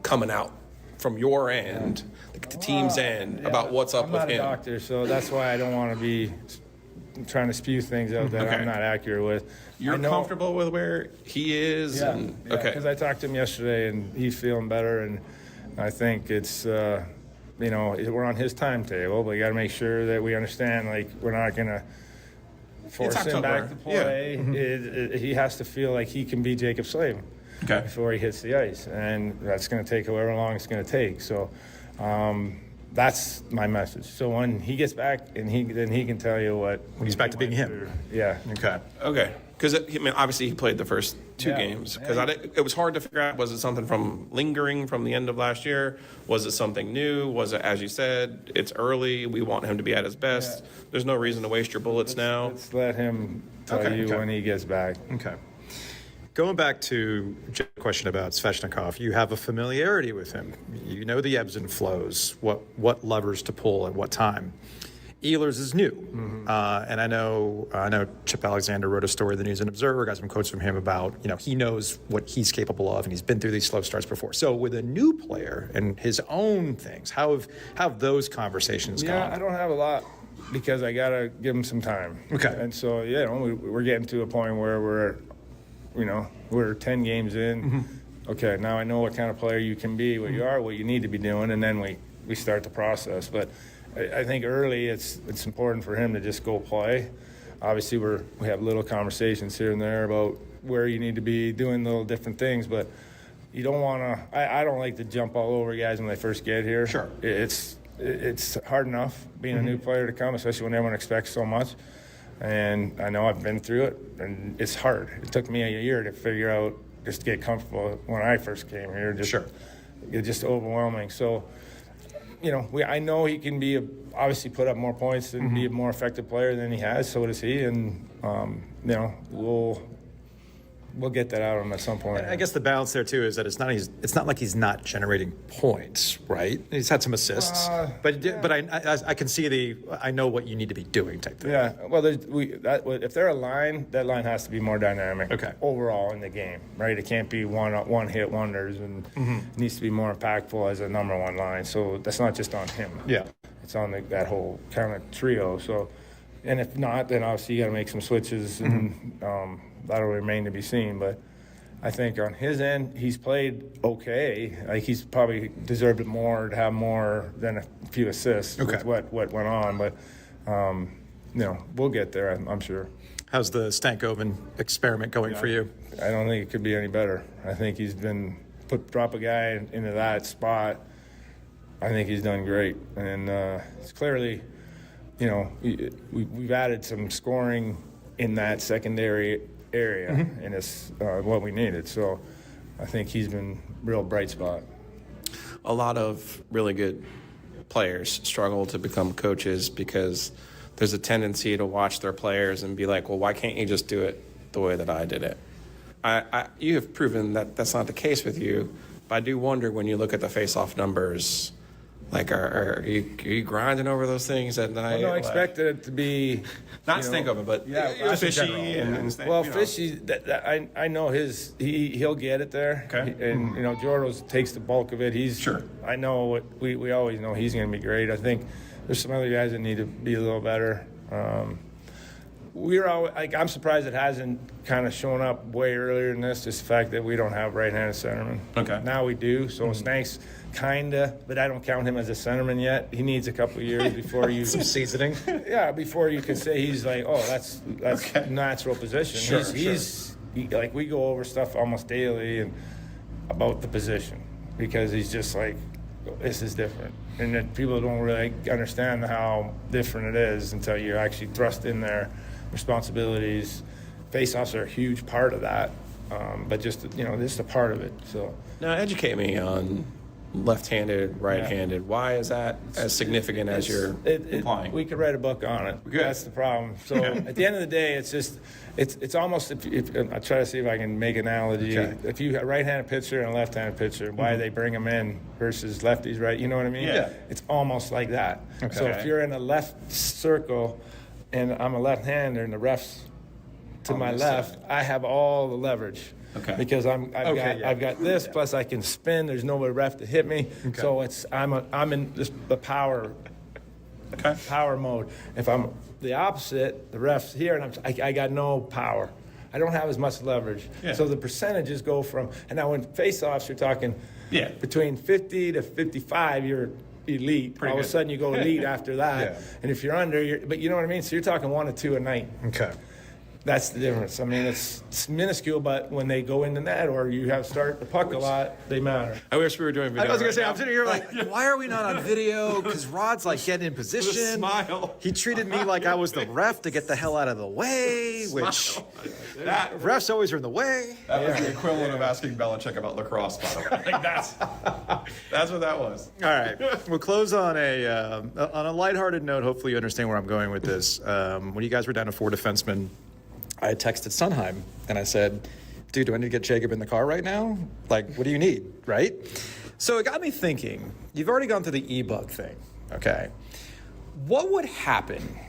coming out from your end, the team's end, about what's up with him. I'm not a doctor, so that's why I don't want to be trying to spew things out that I'm not accurate with. You're comfortable with where he is? Yeah, because I talked to him yesterday, and he's feeling better, and I think it's, we're on his timetable, but we got to make sure that we understand, like, we're not going to force him back to play. He has to feel like he can be Jacob Slavin before he hits the ice, and that's going to take however long it's going to take. So that's my message. So when he gets back, and then he can tell you what when he's back to being him. Yeah. Okay. Because obviously he played the first two games. Because it was hard to figure out, was it something from lingering from the end of last year? Was it something new? Was it, as you said, it's early, we want him to be at his best. There's no reason to waste your bullets now. Let's let him tell you when he gets back. Okay. Going back to Jay's question about Svechnikov, you have a familiarity with him. You know the ebbs and flows, what levers to pull at what time. Ehlers is new, and I know Chip Alexander wrote a story in the News and Observer, got some quotes from him about, he knows what he's capable of, and he's been through these slow starts before. So with a new player and his own things, how have those conversations gone? Yeah, I don't have a lot, because I got to give him some time. Okay. And so, we're getting to a point where we're 10 games in. Okay, now I know what kind of player you can be, what you are, what you need to be doing, and then we start the process. But I think early it's important for him to just go play. Obviously, we have little conversations here and there about where you need to be doing little different things, but you don't want to. I don't like to jump all over guys when they first get here. Sure. It's hard enough being a new player to come, especially when everyone expects so much. And I know I've been through it, and it's hard. It took me a year to figure out, just to get comfortable when I first came here. It's just overwhelming. So, I know he can obviously put up more points and be a more effective player than he has. So does he, and we'll get that out of him at some point. I guess the balance there too is that it's not like he's not generating points, right? He's had some assists, but I can see I know what you need to be doing type thing. Yeah, well, if they're a line, that line has to be more dynamic. Overall in the game, right? It can't be one hit wonders, and it needs to be more impactful as a number one line. So that's not just on him. Yeah, it's on that whole kind of trio. So, and if not, then obviously you got to make some switches and. That'll remain to be seen, but I think on his end, he's played okay. Like, he's probably deserved it more, to have more than a few assists with what went on. But, we'll get there, I'm sure. How's the Stankoven experiment going for you? I don't think it could be any better. I think he's been drop a guy into that spot. I think he's done great, and it's clearly, we've added some scoring in that secondary area, and it's what we needed. So I think he's been real bright spot. A lot of really good players struggle to become coaches because there's a tendency to watch their players and be like, well, why can't you just do it the way that I did it? You have proven that that's not the case with you, but I do wonder, when you look at the face-off numbers, like, are you grinding over those things at night? Well, no, I expected it to be not Stankoven, but fishy fishy. I know he'll get it there. Okay. And Jordos takes the bulk of it. I know what we always know, he's going to be great. I think there's some other guys that need to be a little better. we're all like, I'm surprised it hasn't kind of shown up way earlier than this. Just the fact that we don't have right-handed centerman. Okay. Now we do. So Snake's kinda, but I don't count him as a centerman yet. He needs a couple of years before you Some seasoning. Yeah, before you can say he's like, oh, that's natural position. Sure, He's like, we go over stuff almost daily and about the position because he's just like, this is different. And that people don't really understand how different it is until you're actually thrust in their responsibilities. Face-offs are a huge part of that, but just a part of it. So Now, educate me on left-handed, right-handed. Why is that as significant as you're implying? We could write a book on it. That's the problem. So at the end of the day, it's just it's almost if I try to see if I can make an analogy. Okay. If you got a right-handed pitcher and a left-handed pitcher, why they bring them in versus lefties, right? You know what I mean? Yeah. It's almost like that. Okay. So if you're in a left circle and I'm a left-hander and the ref's to my left, I have all the leverage. Okay. Because I've got this, plus I can spin. There's no ref to hit me. Okay. So I'm in the power mode. If I'm the opposite, the ref's here, and I got no power. I don't have as much leverage. Yeah. So the percentages go from, and now when face-offs, you're talking between 50 to 55, you're elite. All of a sudden you go elite after that. Yeah. And if you're under, but you know what I mean? So you're talking 1 or 2 a night. Okay. That's the difference. I mean, it's minuscule, but when they go into net or you have start the puck a lot, they matter. I wish we were doing video. I was gonna right say, now. I'm sitting here like, why are we not on video? Because Rod's like getting in position. Smile. He treated me like I was the ref to get the hell out of the way, which refs always are in the way. That was the equivalent of asking Belichick about lacrosse, by the way. Like that's what that was. All right, we'll close on a lighthearted note. Hopefully, you understand where I'm going with this. When you guys were down to 4 defensemen, I had texted Sunheim and I said, dude, do I need to get Jacob in the car right now? Like, what do you need, right? So it got me thinking, you've already gone through the ebook thing, okay? What would happen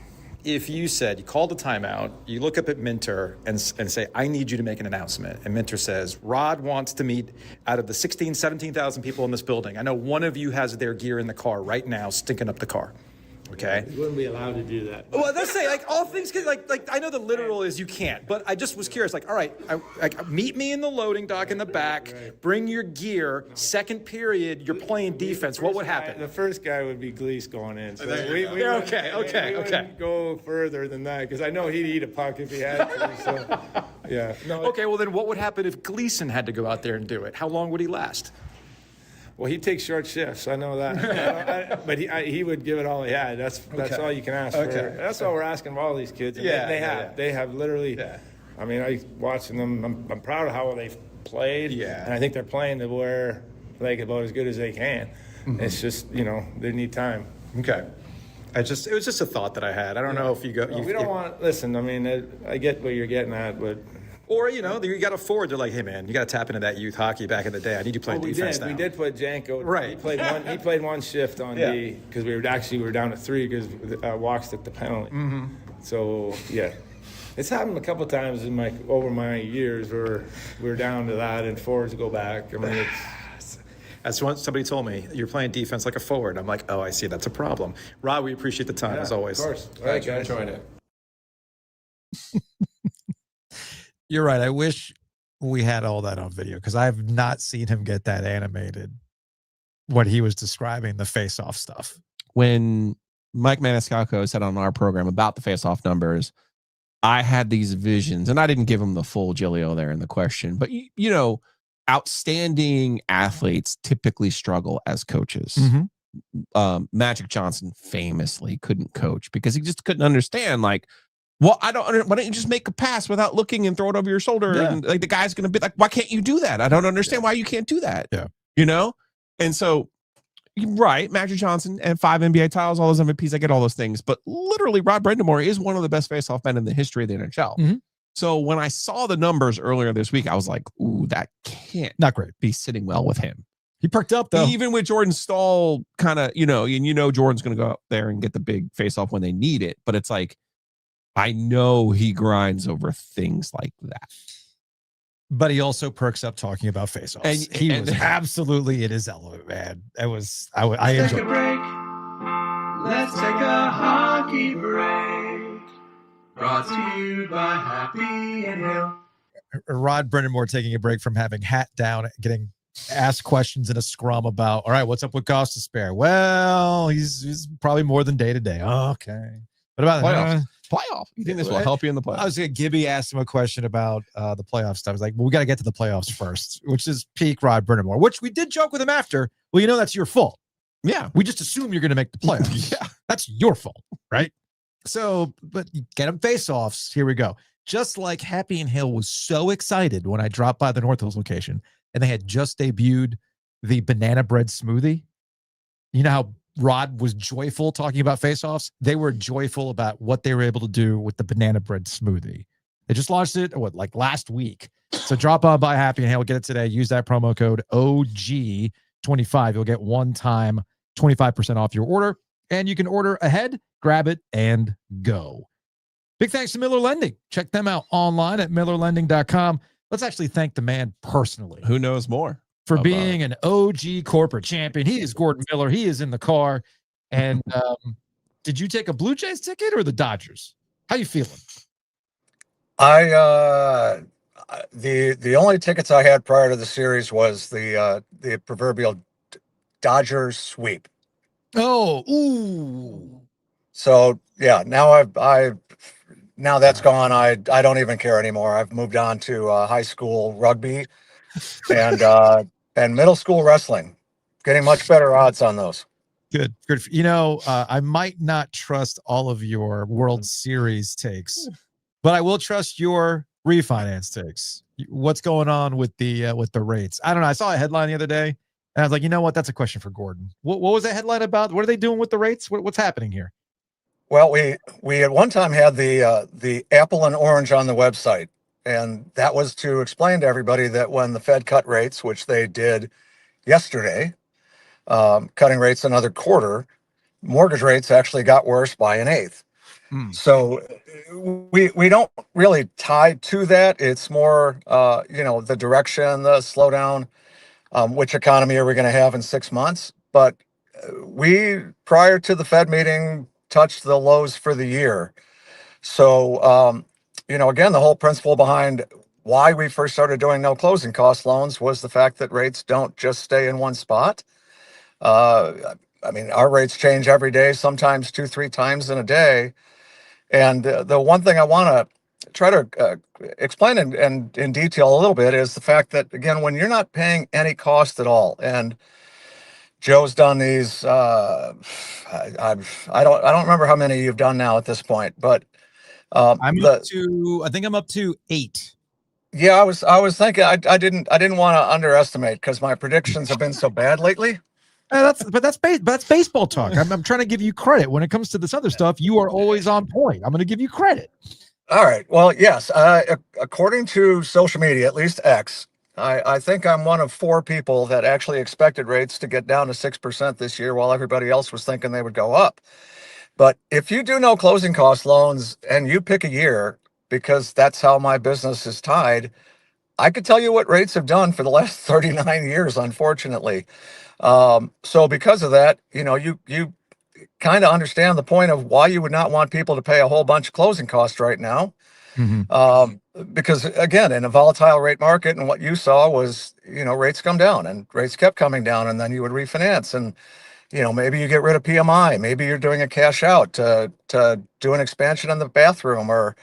if you said, you called a timeout, you look up at Minter and say, I need you to make an announcement. And Minter says, Rod wants to meet out of the 16, 17,000 people in this building. I know one of you has their gear in the car right now, stinking up the car. Okay. You wouldn't be allowed to do that. Well, let's say like all things can like I know the literal is you can't, but I just was curious. Like, all right, meet me in the loading dock in the back. Bring your gear. Second period, you're playing defense. What would happen? The first guy would be Gleese going in. So we okay. Go further than that because I know he'd eat a puck if he had to. So, yeah. No. Okay. Well, then what would happen if Gleason had to go out there and do it? How long would he last? Well, he takes short shifts. I know that, but he would give it all he had. That's all you can ask for. That's all we're asking of all these kids. And they have literally. Yeah. I mean, I watching them. I'm proud of how they've played. Yeah. And I think they're playing to where like about as good as they can. Mm-hmm. It's just they need time. Okay. It was just a thought that I had. I don't know if you go. No, we don't want. Listen, I mean, I get what you're getting at, but. Or, you got a forward. They're like, hey, man, you got to tap into that youth hockey back in the day. I need you playing defense now. We did put Janko. Right. He played one shift on D because we were down to 3 because Walks took the penalty. Mm-hmm. So, yeah. It's happened a couple times over my years where we're down to that and forwards go back. I mean, That's what somebody told me. You're playing defense like a forward. I'm like, oh, I see. That's a problem. Rod, we appreciate the time, as always. Of course. All right, guys. Enjoyed it. You're right. I wish we had all that on video because I have not seen him get that animated. What he was describing, the face-off stuff. When Mike Maniscalco said on our program about the face-off numbers, I had these visions, and I didn't give him the full Giglio there in the question, but outstanding athletes typically struggle as coaches. Mm-hmm. Magic Johnson famously couldn't coach because he just couldn't understand why don't you just make a pass without looking and throw it over your shoulder? Yeah. And the guy's going to be like, why can't you do that? I don't understand why you can't do that. Yeah. And so, right, Magic Johnson and 5 NBA titles, all those MVPs, I get all those things. But literally, Rod Brind'Amour is one of the best face-off men in the history of the NHL. Mm-hmm. So when I saw the numbers earlier this week, I was like, ooh, that can't not great be sitting well with him. He perked up, though. Even with Jordan Staal kind of, Jordan's going to go out there and get the big face-off when they need it. But it's like, I know he grinds over things like that. But he also perks up talking about face-offs. And he was absolutely in his element, man. I enjoyed it. Let's take a hockey break. Brought to you by Happy and Hill. Rod Brind'Amour taking a break from having hat down, getting asked questions in a scrum about, all right, what's up with cost to spare? Well, he's probably more than day to day. Okay. What about playoff? You think this will help you in the playoffs? I was going to, Gibby asked him a question about the playoff stuff. I was like, well, we got to get to the playoffs first, which is peak Rod Brind'Amour, which we did joke with him after. Well, that's your fault. Yeah. We just assume you're going to make the playoffs. Yeah. That's your fault, right? So, but get them face-offs. Here we go. Just like Happy and Hill was so excited when I dropped by the North Hills location and they had just debuted the banana bread smoothie. You know how Rod was joyful talking about face-offs? They were joyful about what they were able to do with the banana bread smoothie. They just launched it, like last week. So drop on by Happy and Hill, get it today. Use that promo code OG25. You'll get one-time 25% off your order. And you can order ahead, grab it, and go. Big thanks to Miller Lending. Check them out online at millerlending.com. Let's actually thank the man personally. Who knows more? For being an OG corporate champion. He is Gordon Miller. He is in the car. And did you take a Blue Jays ticket or the Dodgers? How you feeling? The only tickets I had prior to the series was the proverbial Dodgers sweep. Oh, ooh. So yeah, now now that's gone. I don't even care anymore. I've moved on to high school rugby and middle school wrestling. Getting much better odds on those. Good. I might not trust all of your World Series takes, but I will trust your refinance takes. What's going on with the rates? I don't know. I saw a headline the other day, and I was like, you know what? That's a question for Gordon. What was that headline about? What are they doing with the rates? What's happening here? Well, we at one time had the apple and orange on the website, and that was to explain to everybody that when the Fed cut rates, which they did yesterday, cutting rates another quarter, mortgage rates actually got worse by an eighth. So we don't really tie to that. It's more, the direction, the slowdown, which economy are we going to have in 6 months? But we, prior to the Fed meeting, touched the lows for the year. So, again, the whole principle behind why we first started doing no closing cost loans was the fact that rates don't just stay in one spot. Our rates change every day, sometimes 2-3 times in a day. And the one thing I want to try to explain in detail a little bit is the fact that, again, when you're not paying any cost at all, and Joe's done these, I don't remember how many you've done now at this point, but I think I'm up to 8. Yeah, I was thinking I didn't want to underestimate because my predictions have been so bad lately. That's baseball talk. I'm trying to give you credit. When it comes to this other stuff, you are always on point. I'm going to give you credit. All right. Well, yes. According to social media, at least X, I think I'm one of 4 people that actually expected rates to get down to 6% this year while everybody else was thinking they would go up. But if you do no closing cost loans and you pick a year, because that's how my business is tied, I could tell you what rates have done for the last 39 years, unfortunately. So because of that, you kind of understand the point of why you would not want people to pay a whole bunch of closing costs right now. Because again, in a volatile rate market, and what you saw was, rates come down and rates kept coming down, and then you would refinance, and, maybe you get rid of PMI, maybe you're doing a cash out to do an expansion in the bathroom or,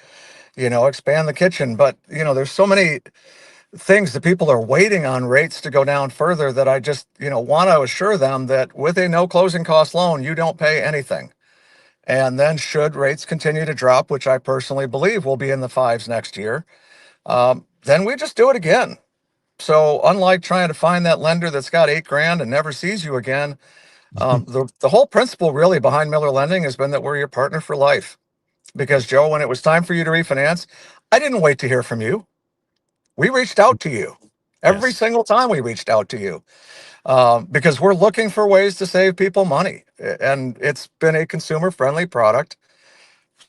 expand the kitchen. But, there's so many things that people are waiting on rates to go down further that I just, want to assure them that with a no closing cost loan, you don't pay anything. And then should rates continue to drop, which I personally believe will be in the 5s next year, then we just do it again. So unlike trying to find that lender that's got $8,000 and never sees you again, the whole principle really behind Miller Lending has been that we're your partner for life. Because Joe, when it was time for you to refinance, I didn't wait to hear from you. We reached out to you every single time we reached out to you. Because we're looking for ways to save people money. And it's been a consumer-friendly product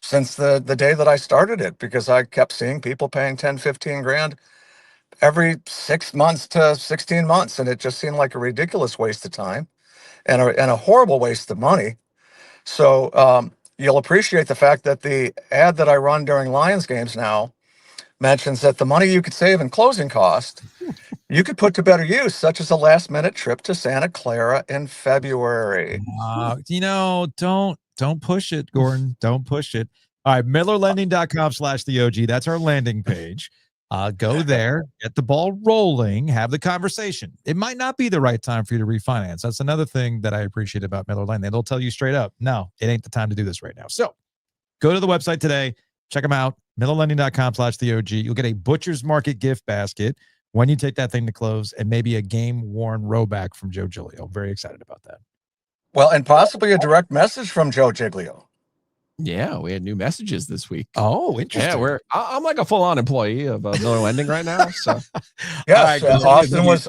since the day that I started it, because I kept seeing people paying 10, 15 grand every 6 months to 16 months. And it just seemed like a ridiculous waste of time and a horrible waste of money. So you'll appreciate the fact that the ad that I run during Lions games now mentions that the money you could save in closing cost, you could put to better use, such as a last-minute trip to Santa Clara in February. Don't push it, Gordon. Don't push it. All right, MillerLending.com/the OG. That's our landing page. Go there, get the ball rolling, have the conversation. It might not be the right time for you to refinance. That's another thing that I appreciate about Miller Lending. They'll tell you straight up, no, it ain't the time to do this right now. So go to the website today, check them out, MillerLending.com/the OG. You'll get a Butcher's Market gift basket when you take that thing to close, and maybe a game-worn rowback from Joe Giglio. Very excited about that. Well, and possibly a direct message from Joe Giglio. Yeah, we had new messages this week. Oh, interesting. Yeah, I'm like a full-on employee of Miller Lending right now. So, yes, right, Austin was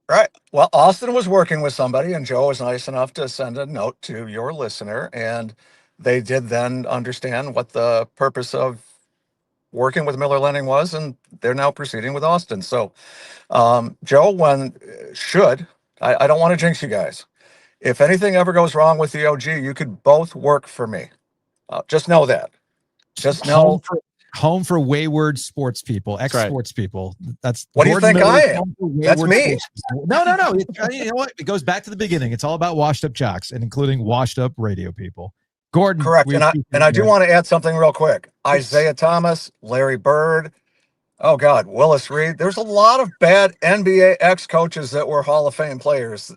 right. Well, Austin was working with somebody, and Joe was nice enough to send a note to your listener, and they did then understand what the purpose of working with Miller Lending was, and they're now proceeding with Austin. So, Joe, I don't want to jinx you guys. If anything ever goes wrong with the OG, you could both work for me. Just know that. Just know. Home for wayward sports people, ex-sports right. people. That's what Gordon do you think Miller's I am? That's me. No. You know what? It goes back to the beginning. It's all about washed up jocks, and including washed up radio people. Gordon, correct. And I do want to add something real quick. Isaiah Thomas, Larry Bird. Oh God, Willis Reed. There's a lot of bad NBA ex-coaches that were Hall of Fame players.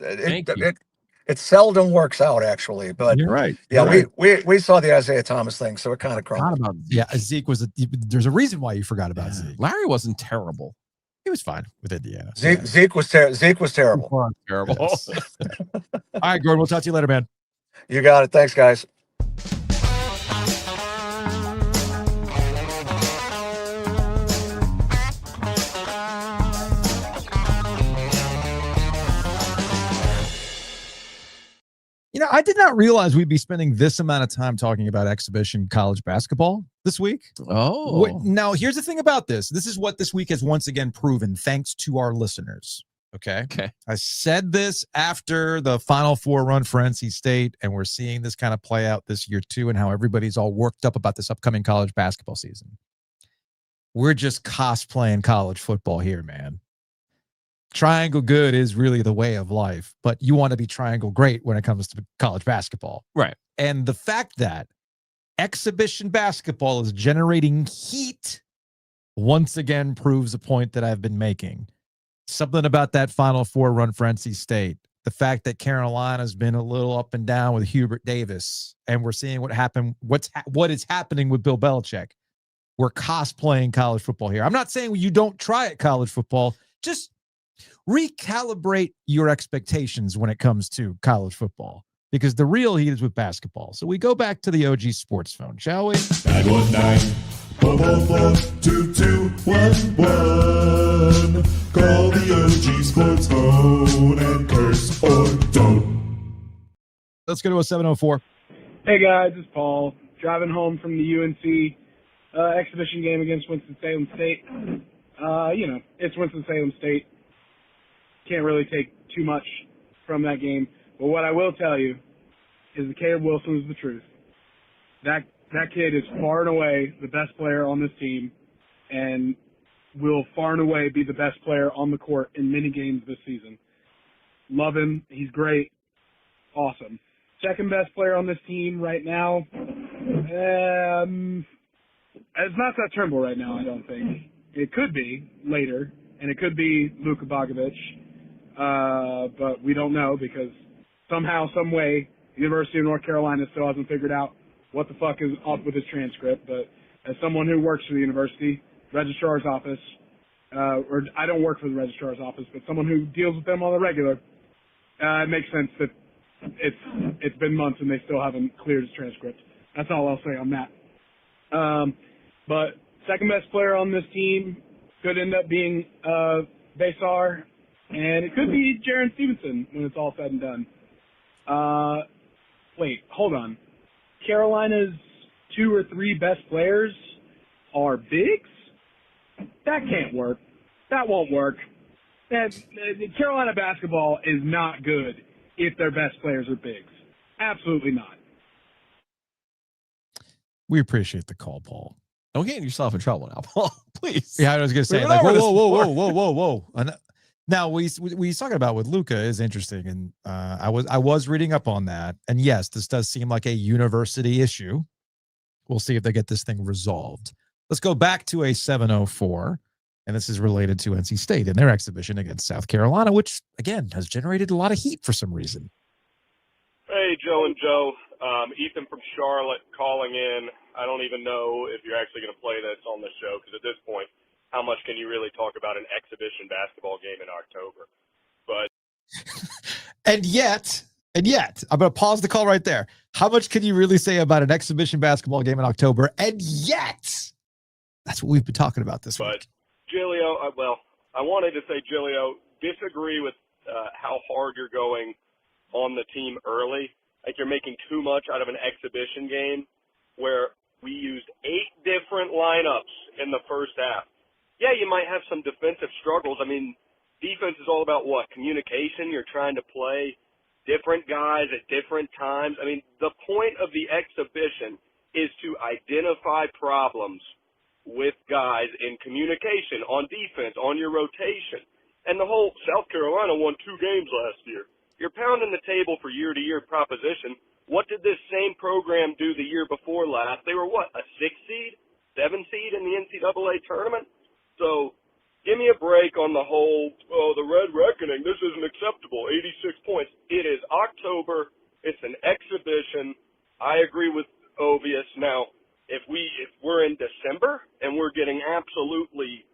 It seldom works out, actually, but you're right. Yeah, you're right. we saw the Isaiah Thomas thing, so it kind of crumbled. Zeke was. There's a reason why you forgot about Zeke. Larry wasn't terrible. He was fine with Indiana. Zeke was terrible. Terrible. Yes. All right, Gordon. We'll talk to you later, man. You got it. Thanks, guys. You know, I did not realize we'd be spending this amount of time talking about exhibition college basketball this week. Oh. Now, here's the thing about this. This is what this week has once again proven, thanks to our listeners. Okay. I said this after the Final Four run for NC State, and we're seeing this kind of play out this year too, and how everybody's all worked up about this upcoming college basketball season. We're just cosplaying college football here, man. Triangle good is really the way of life, but you want to be triangle great when it comes to college basketball. Right. And the fact that exhibition basketball is generating heat once again proves a point that I've been making. Something about that Final Four run for NC State. The fact that Carolina's been a little up and down with Hubert Davis, and we're seeing what happened. What is happening with Bill Belichick. We're cosplaying college football here. I'm not saying you don't try at college football. Just recalibrate your expectations when it comes to college football, because the real heat is with basketball. So we go back to the OG sports phone, shall we? 919-444-2211. Call the OG sports phone and curse or don't. Let's go to a 704. Hey guys, it's Paul. Driving home from the UNC exhibition game against Winston-Salem State. It's Winston-Salem State. Can't really take too much from that game. But what I will tell you is that Caleb Wilson is the truth. That kid is far and away the best player on this team, and will far and away be the best player on the court in many games this season. Love him. He's great. Awesome. Second best player on this team right now, it's not that Trimble right now, I don't think. It could be later, and it could be Luka Bogovic. But we don't know, because somehow, some way, the University of North Carolina still hasn't figured out what the fuck is up with his transcript. But as someone who works for the university, registrar's office, or I don't work for the registrar's office, but someone who deals with them on the regular, it makes sense that it's been months and they still haven't cleared his transcript. That's all I'll say on that. But second best player on this team could end up being Besar. And it could be Jaren Stevenson when it's all said and done. Wait, hold on. Carolina's 2 or 3 best players are bigs? That can't work. That won't work. Carolina basketball is not good if their best players are bigs. Absolutely not. We appreciate the call, Paul. Don't get yourself in trouble now, Paul. Please. Yeah, I was going to say, We've like, been over whoa, this whoa, whoa, whoa, whoa, whoa. And now we talking about with Luca is interesting, and I was reading up on that, and yes, this does seem like a university issue. We'll see if they get this thing resolved. Let's go back to a 704, and this is related to NC State and their exhibition against South Carolina, which again has generated a lot of heat for some reason. Hey, Joe and Joe. Ethan from Charlotte calling in. I don't even know if you're actually going to play this on the show, because at this point, how much can you really talk about an exhibition basketball game in October? But and yet, I'm going to pause the call right there. How much can you really say about an exhibition basketball game in October? And yet, that's what we've been talking about this week. Giglio, I wanted to say, Giglio, disagree with how hard you're going on the team early. Like, you're making too much out of an exhibition game where we used 8 different lineups in the first half. Yeah, you might have some defensive struggles. I mean, defense is all about what? Communication. You're trying to play different guys at different times. I mean, the point of the exhibition is to identify problems with guys in communication, on defense, on your rotation. And the whole South Carolina won 2 games last year. You're pounding the table for year-to-year proposition. What did this same program do the year before last? They were what, a 6 seed, 7 seed in the NCAA tournament? So give me a break on the whole, the Red Reckoning, this isn't acceptable, 86 points. It is October. It's an exhibition. I agree with Ovies. Now, if we're in December and we're getting absolutely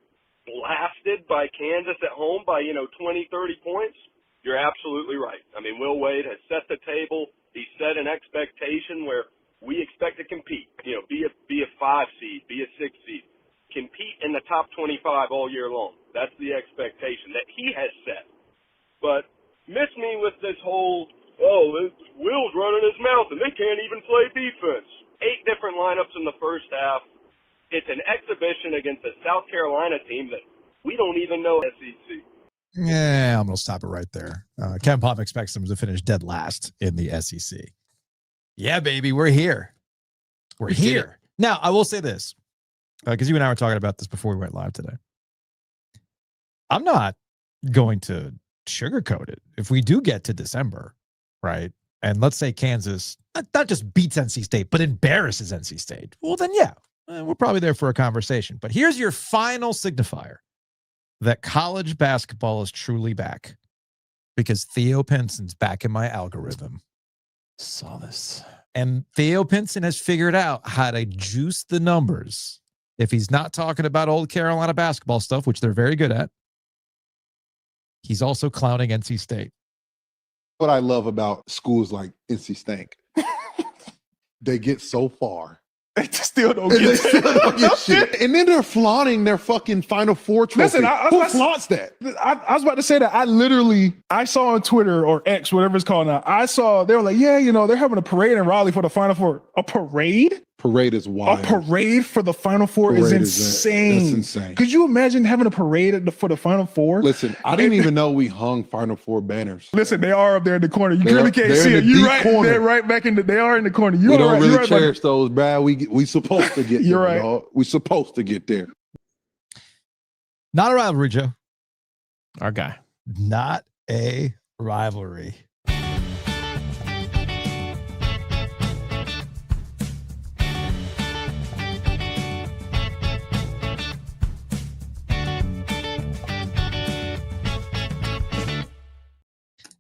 blasted by Kansas at home by, 20, 30 points, you're absolutely right. I mean, Will Wade has set the table. He set an expectation where we expect to compete, be a 5 seed, be a 6 seed. Compete in the top 25 all year long. That's the expectation that he has set. But miss me with this whole, Will's running his mouth and they can't even play defense. 8 different lineups in the first half. It's an exhibition against a South Carolina team that we don't even know SEC. Yeah, I'm going to stop it right there. Ken Pop expects them to finish dead last in the SEC. Yeah, baby, we're here. We're here. Now, I will say this, because you and I were talking about this before we went live today. I'm not going to sugarcoat it. If we do get to December, right, and let's say Kansas not just beats NC State, but embarrasses NC State, well, then, yeah, we're probably there for a conversation. But here's your final signifier that college basketball is truly back, because Theo Pinson's back in my algorithm. Saw this. And Theo Pinson has figured out how to juice the numbers. If he's not talking about old Carolina basketball stuff, which they're very good at, he's also clowning NC State. What I love about schools like NC State, they get so far. They still don't get shit. And then they're flaunting their fucking Final Four trophy. Listen, who flaunts that? I was about to say that. I saw on Twitter or X, whatever it's called now, they were like, they're having a parade in Raleigh for the Final Four. A parade? Parade is wild. A parade for the Final Four is insane. That's insane. Could you imagine having a parade for the Final Four? Listen, I didn't even know we hung Final Four banners. Listen, they are up there in the corner. You really can't see it. You're right. Corner. They're right back in they are in the corner. We don't really cherish those, Brad. We supposed to get You're there. right. Dog. We supposed to get there. Not a rivalry, Joe. Our guy. Not a rivalry.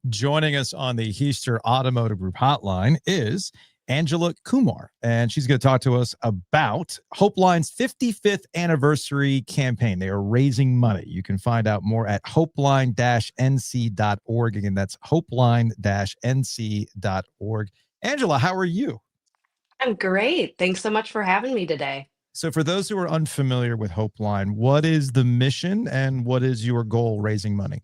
Joining us on the Heister Automotive Group hotline is Angela Kumar, and she's going to talk to us about Hopeline's 55th anniversary campaign. They are raising money. You can find out more at hopeline-nc.org. Again, that's hopeline-nc.org. Angela, how are you? I'm great. Thanks so much for having me today. So for those who are unfamiliar with Hopeline, what is the mission and what is your goal raising money?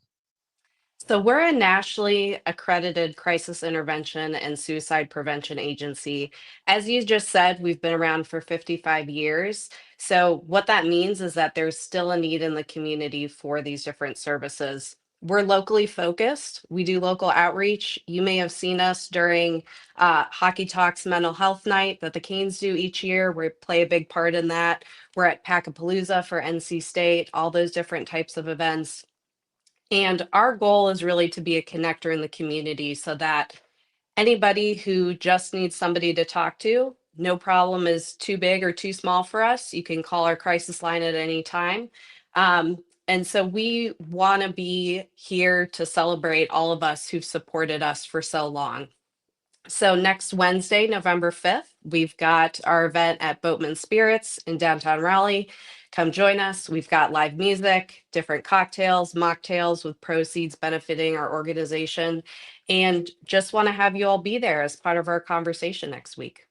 So we're a nationally accredited crisis intervention and suicide prevention agency. As you just said, we've been around for 55 years. So what that means is that there's still a need in the community for these different services. We're locally focused. We do local outreach. You may have seen us during Hockey Talks Mental Health Night that the Canes do each year. We play a big part in that. We're at Packapalooza for NC State, all those different types of events. And our goal is really to be a connector in the community so that anybody who just needs somebody to talk to, no problem is too big or too small for us. You can call our crisis line at any time. And so we want to be here to celebrate all of us who've supported us for so long. So next Wednesday, November 5th, we've got our event at Boatman Spirits in downtown Raleigh. Come join us. We've got live music, different cocktails, mocktails with proceeds benefiting our organization. And just want to have you all be there as part of our conversation next week.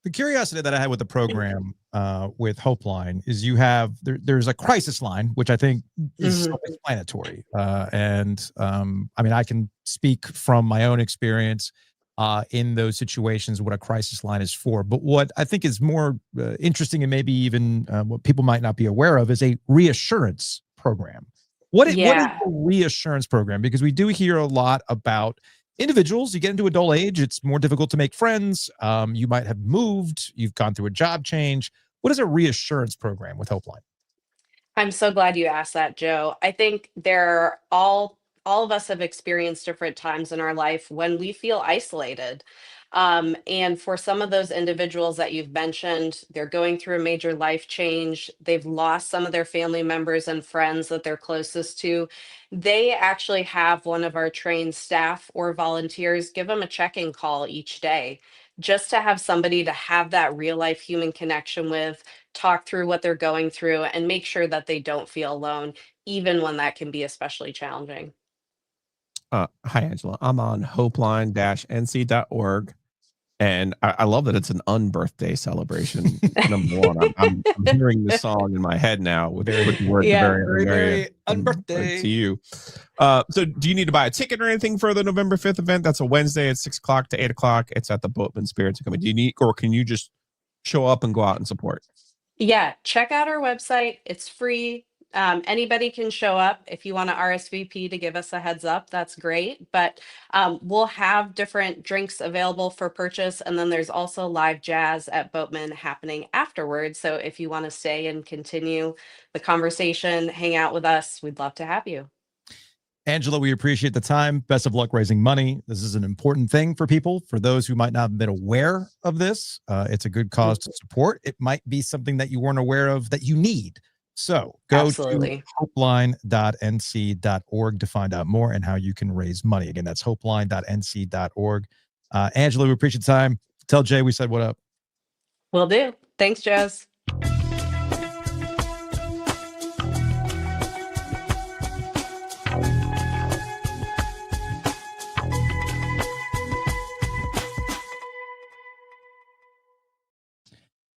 The curiosity that I had with the program with Hopeline is you have there's a crisis line, which I think is self-explanatory. I mean, I can speak from my own experience in those situations what a crisis line is for. But what I think is more interesting and maybe even what people might not be aware of is a reassurance program. What is a reassurance program? Because we do hear a lot about individuals. You get into adult age, it's more difficult to make friends. You might have moved, you've gone through a job change. What is a reassurance program with Hopeline? I'm so glad you asked that, Joe. I think there are all of us have experienced different times in our life when we feel isolated. And for some of those individuals that you've mentioned, they're going through a major life change. They've lost some of their family members and friends that they're closest to. They actually have one of our trained staff or volunteers give them a check-in call each day, just to have somebody to have that real life human connection with, talk through what they're going through, and make sure that they don't feel alone, even when that can be especially challenging. Hi, Angela. I'm on hopeline-nc.org. And I love that it's an unbirthday celebration. Number one, I'm hearing the song in my head now with the word very unbirthday to you. So do you need to buy a ticket or anything for the November 5th event? That's a Wednesday at 6 o'clock to 8 o'clock. It's at the Boatman Spirits. Do you need, or can you just show up and go out and support? Yeah, check out our website. It's free. Anybody can show up. If you want to RSVP to give us a heads up, that's great. But we'll have different drinks available for purchase. And then there's also live jazz at Boatman happening afterwards. So if you want to stay and continue the conversation, hang out with us, we'd love to have you. Angela, we appreciate the time. Best of luck raising money. This is an important thing for people. For those who might not have been aware of this, it's a good cause to support. It might be something that you weren't aware of that you need. So go to hopeline.nc.org to find out more and how you can raise money. Again, that's hopeline.nc.org. Angela, we appreciate the time. Tell Jay we said what up. Will do. Thanks, Jazz.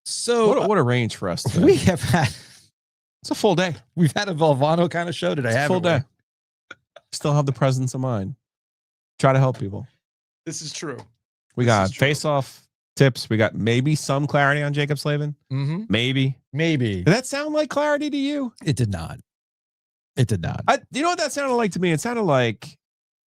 So what a range for us today. We have had. It's a full day. We've had a Volvano kind of show today. It's a full day. Still have the presence of mind. Try to help people. This is true. We got face-off tips. We got maybe some clarity on Jacob Slavin. Maybe. Maybe. Did that sound like clarity to you? It did not. It did not. You know what that sounded like to me? It sounded like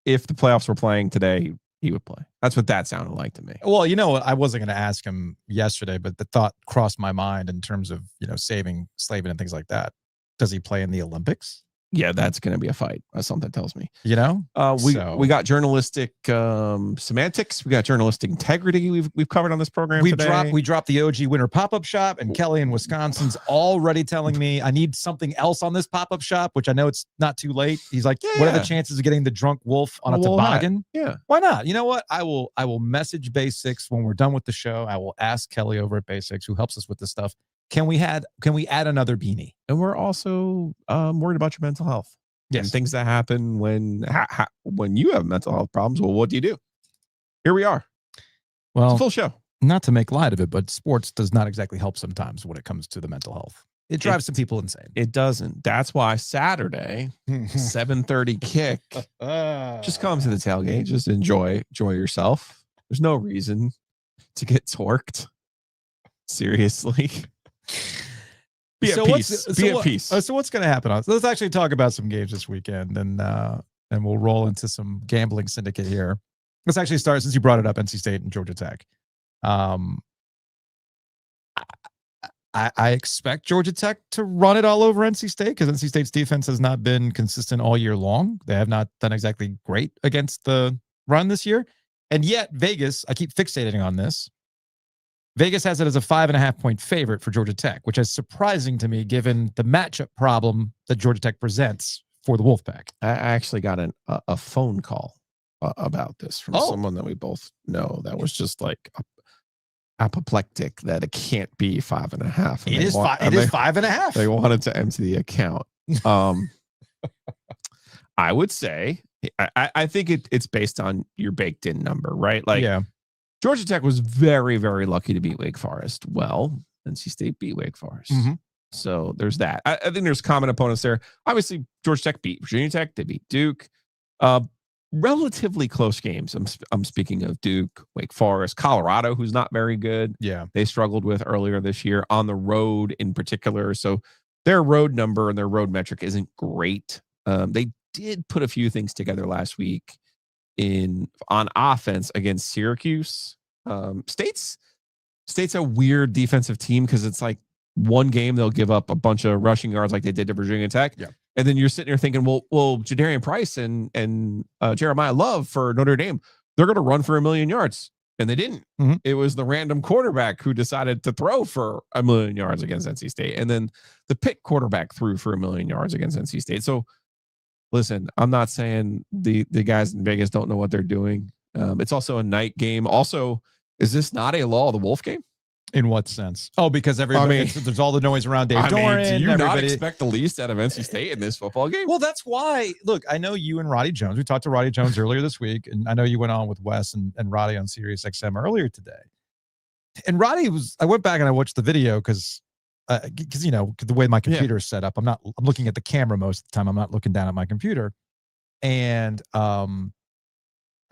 if the playoffs were playing today, he would play. That's what that sounded like to me. Well, you know what? I wasn't going to ask him yesterday, but the thought crossed my mind in terms of, saving Slavin and things like that. Does he play in the Olympics? Yeah, that's going to be a fight. Something tells me. We got journalistic semantics. We got journalistic integrity. We've covered on this program. We today. dropped the OG Winter pop-up shop, and Kelly in Wisconsin's already telling me I need something else on this pop-up shop, which I know it's not too late. He's like, what are the chances of getting the drunk wolf on a toboggan? Yeah, why not? You know what? I will message Base 6 when we're done with the show. I will ask Kelly over at Base 6, who helps us with this stuff. Can we add another beanie? And we're also worried about your mental health. Yes. And things that happen when you have mental health problems. Well, what do you do? Here we are. Well, it's a full show. Not to make light of it, but sports does not exactly help sometimes when it comes to the mental health. It drives some people insane. It doesn't. That's why Saturday, 7:30 kick. Just come to the tailgate. Just enjoy yourself. There's no reason to get torqued. Seriously. Be at peace. Be at peace. So what's going to happen? Let's actually talk about some games this weekend, and we'll roll into some gambling syndicate here. Let's actually start, since you brought it up, NC State and Georgia Tech. I expect Georgia Tech to run it all over NC State, because NC State's defense has not been consistent all year long. They have not done exactly great against the run this year. And yet Vegas, I keep fixating on this, Vegas has it as a 5.5-point favorite for Georgia Tech, which is surprising to me given the matchup problem that Georgia Tech presents for the Wolfpack. I actually got a phone call about this from someone that we both know that was just like apoplectic that it can't be 5.5. It is 5.5. They wanted to empty the account. I would say, I think it's based on your baked in number, right? Like, Georgia Tech was very, very lucky to beat Wake Forest. Well, NC State beat Wake Forest. So there's that. I think there's common opponents there. Obviously, Georgia Tech beat Virginia Tech. They beat Duke. Relatively close games. I'm speaking of Duke, Wake Forest, Colorado, who's not very good. Yeah. They struggled with earlier this year on the road in particular. So their road number and their road metric isn't great. They did put a few things together last week on offense against Syracuse. State's a weird defensive team, because it's like one game they'll give up a bunch of rushing yards like they did to Virginia Tech. Yeah. And then you're sitting there thinking, well, Jadarian Price and Jeremiah Love for Notre Dame, they're going to run for 1,000,000 yards. And they didn't. It was the random quarterback who decided to throw for 1,000,000 yards against NC State. And then the Pitt quarterback threw for 1,000,000 yards against NC State. So listen, I'm not saying the guys in Vegas don't know what they're doing. It's also a night game. Also, is this not a law of the Wolf game? In what sense? Oh, because everybody, there's all the noise around Dave Doeren. Do you not expect the least out of NC State in this football game? Well, that's why. Look, I know you and Roddy Jones. We talked to Roddy Jones earlier this week, and I know you went on with Wes and Roddy on Sirius XM earlier today. And Roddy I went back and I watched the video because you know, the way my computer is set up, I'm looking at the camera most of the time. I'm not looking down at my computer. And I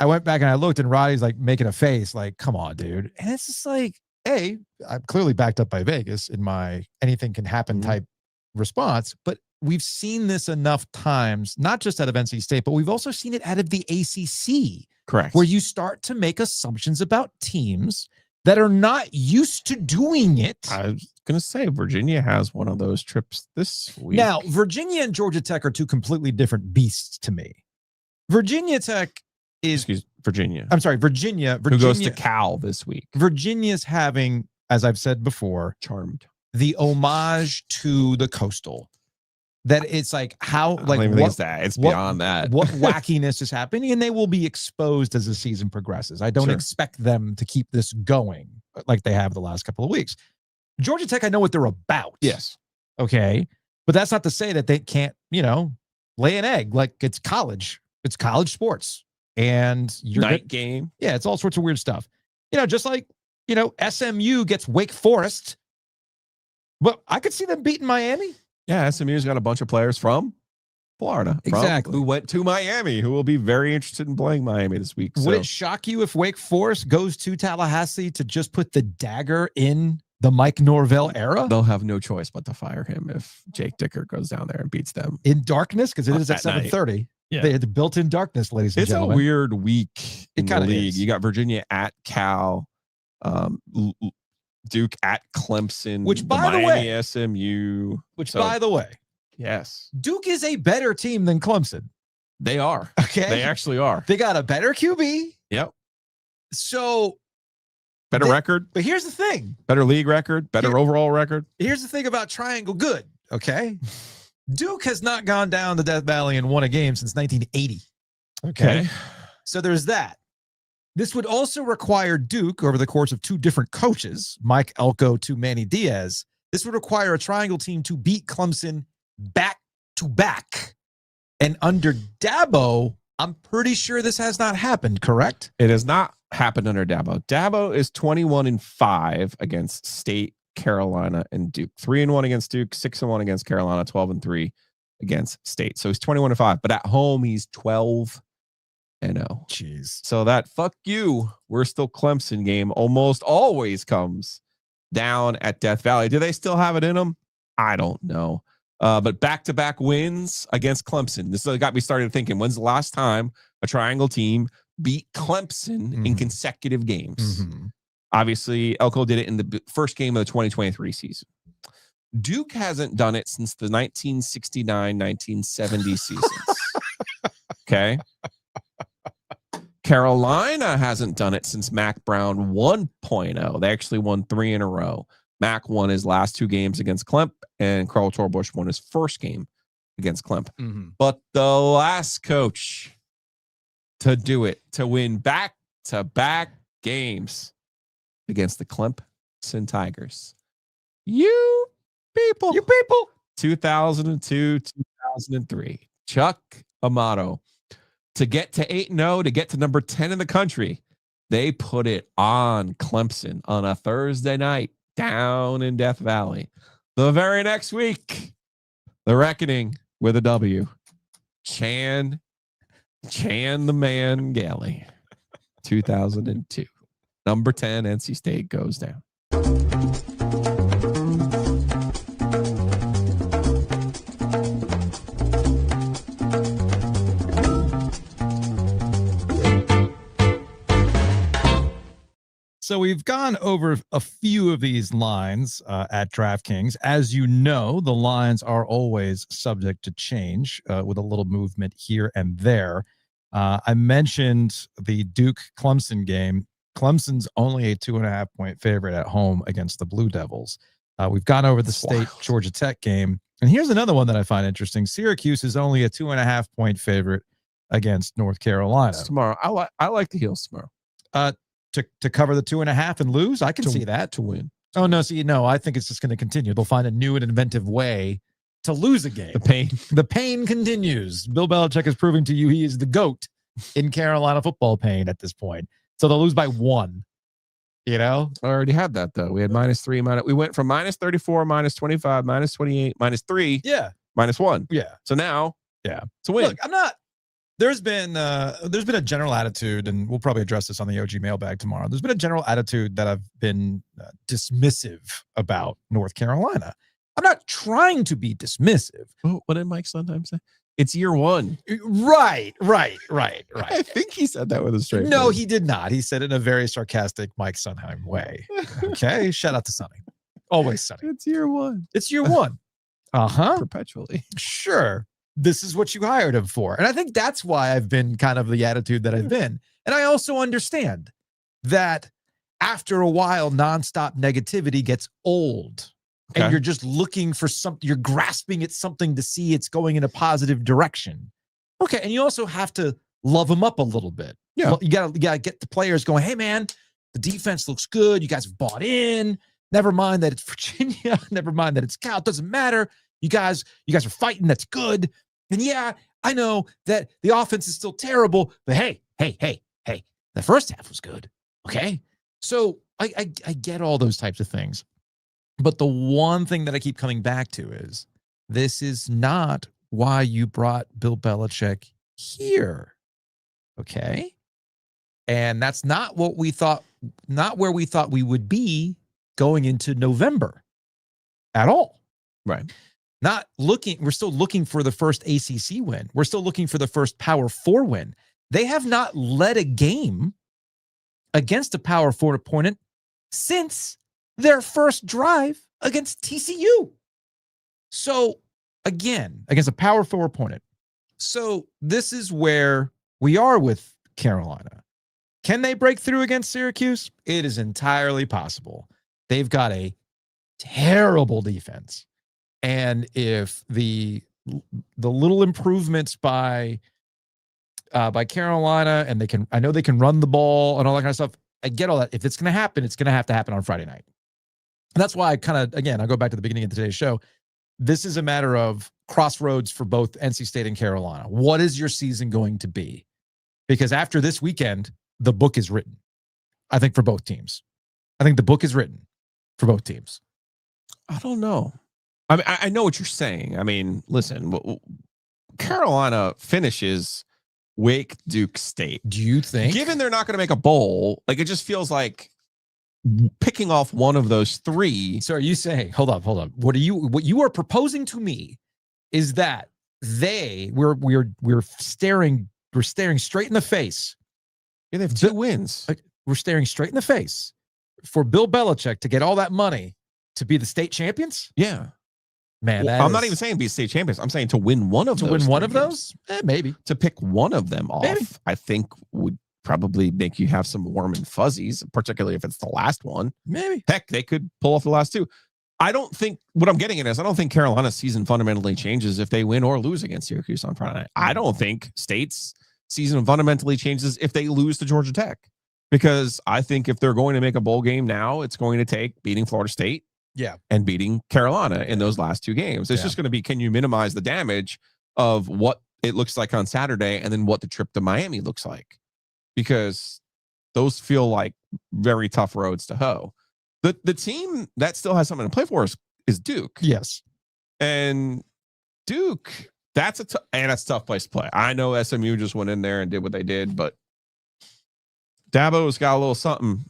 went back and I looked, and Roddy's like making a face like, come on, dude. And it's just like, I'm clearly backed up by Vegas in my anything can happen type response, but we've seen this enough times, not just out of NC State, but we've also seen it out of the ACC. Correct. Where you start to make assumptions about teams that are not used to doing it. I was going to say Virginia has one of those trips this week. Now, Virginia and Georgia Tech are two completely different beasts to me. Virginia Tech is... Virginia. I'm sorry, Virginia. Who goes to Cal this week. Virginia's having, as I've said before, Charmed. The homage to the Coastal. That it's like how, like, it's beyond that. What wackiness is happening, and they will be exposed as the season progresses. I don't expect them to keep this going like they have the last couple of weeks. Georgia Tech, I know what they're about. Yes. Okay. But that's not to say that they can't, lay an egg. Like, it's college. It's college sports. And your night game. Yeah, it's all sorts of weird stuff. Just like, SMU gets Wake Forest. But I could see them beating Miami. Yeah, SMU's got a bunch of players from Florida. Exactly. Who went to Miami, who will be very interested in playing Miami this week. Would it shock you if Wake Forest goes to Tallahassee to just put the dagger in the Mike Norvell era? They'll have no choice but to fire him if Jake Dicker goes down there and beats them. In darkness, because it is at 7:30. Yeah. They had the built-in darkness, ladies and gentlemen. It's a weird week in the league. Is. You got Virginia at Cal, Duke at Clemson, which, by the way, SMU. By the way, yes, Duke is a better team than Clemson. They are. Okay, they actually are. They got a better QB. Yep. So better record. But here's the thing: better league record, better overall record. Here's the thing about Triangle Good. Okay. Duke has not gone down the Death Valley and won a game since 1980. Okay. So there's that. This would also require Duke, over the course of two different coaches, Mike Elko to Manny Diaz, this would require a Triangle team to beat Clemson back to back. And under Dabo, I'm pretty sure this has not happened, correct? It has not happened under Dabo. Dabo is 21-5 against State, Carolina, and Duke. 3-1 against Duke, 6-1 against Carolina, 12-3 against State. So he's 21-5, but at home he's 12-0. Jeez. So that fuck you, we're still Clemson game almost always comes down at Death Valley. Do they still have it in them? I don't know. But back-to-back wins against Clemson. This got me started thinking, when's the last time a triangle team beat Clemson in consecutive games? Obviously, Elko did it in the first game of the 2023 season. Duke hasn't done it since the 1969-1970 seasons. Okay. Carolina hasn't done it since Mac Brown 1.0. They actually won 3 in a row. Mac won his last 2 games against Klemp, and Carl Torbush won his first game against Klemp. But the last coach to do it, to win back-to-back games against the Clemson Tigers. You people. 2002, 2003. Chuck Amato. To get to 8-0, to get to number 10 in the country, they put it on Clemson on a Thursday night down in Death Valley. The very next week, the reckoning with a W. Chan the Man Galley. 2002. Number 10, NC State goes down. So we've gone over a few of these lines at DraftKings. As you know, the lines are always subject to change with a little movement here and there. I mentioned the Duke-Clemson game. Clemson's only a 2.5-point favorite at home against the Blue Devils. We've gone over the State-Georgia Tech game. And here's another one that I find interesting. Syracuse is only a 2.5-point favorite against North Carolina. It's tomorrow. I like the Heels tomorrow. To cover the 2.5 and lose, I can see that. To win. Oh, no, I think it's just going to continue. They'll find a new and inventive way to lose a game. The pain continues. Bill Belichick is proving to you he is the GOAT in Carolina football pain at this point. So they'll lose by 1. You know? I already had that, though. We had -3. We went from -34, -25, -28, -3. Yeah. -1. Yeah. So now, yeah. It's a win. Look, there's been a general attitude, and we'll probably address this on the OG mailbag tomorrow. There's been a general attitude that I've been dismissive about North Carolina. I'm not trying to be dismissive. What did Mike Sondheim say? It's year 1. Right. I think he said that with a straight No, face. he did not. He said it in a very sarcastic Mike Sondheim way. Okay, shout out to Sonny. Always Sonny. It's year 1. It's year 1. Uh-huh. Perpetually. Sure. This is what you hired him for. And I think that's why I've been kind of the attitude that I've been. And I also understand that after a while, nonstop negativity gets old. Okay. And you're just looking for something, you're grasping at something to see it's going in a positive direction. Okay. And you also have to love them up a little bit. Yeah. You gotta get the players going, hey man, the defense looks good. You guys have bought in. Never mind that it's Virginia. Never mind that it's Cal. It doesn't matter. You guys are fighting. That's good. And yeah, I know that the offense is still terrible, but hey, the first half was good. Okay. So I get all those types of things. But the one thing that I keep coming back to is this is not why you brought Bill Belichick here. Okay. And that's not what we thought, not where we thought we would be going into November at all. Right. We're still looking for the first ACC win. We're still looking for the first Power 4 win. They have not led a game against a Power 4 opponent since their first drive against TCU. So, again, against a Power 4 opponent. So, this is where we are with Carolina. Can they break through against Syracuse? It is entirely possible. They've got a terrible defense. And if the little improvements by Carolina, and I know they can run the ball and all that kind of stuff. I get all that. If it's going to happen, it's going to have to happen on Friday night. And that's why I go back to the beginning of today's show. This is a matter of crossroads for both NC State and Carolina. What is your season going to be? Because after this weekend, the book is written. I think for both teams. I think the book is written for both teams. I don't know. I mean, I know what you're saying. I mean, listen, Carolina finishes Wake, Duke, State. Do you think? Given they're not going to make a bowl, like it just feels like picking off one of those three. So are you saying, hold on. What you are proposing to me is that we're staring straight in the face. Yeah, they have 2 wins. We're staring straight in the face for Bill Belichick to get all that money to be the state champions? Yeah. Man, Well, I'm not even saying be state champions. I'm saying to win one of those. to win one 3 of games. those? Maybe. To pick one of them off, Maybe. I think would probably make you have some warm and fuzzies, particularly if it's the last one. Maybe. Heck, they could pull off the last 2. I don't think what I'm getting at is I don't think Carolina's season fundamentally changes if they win or lose against Syracuse on Friday night. I don't think State's season fundamentally changes if they lose to Georgia Tech, because I think if they're going to make a bowl game now, it's going to take beating Florida State and beating Carolina in those last 2 games. It's just going to be, can you minimize the damage of what it looks like on Saturday and then what the trip to Miami looks like? Because those feel like very tough roads to hoe. The team that still has something to play for is Duke. Yes. And Duke, that's a tough place to play. I know SMU just went in there and did what they did, but Dabo's got a little something.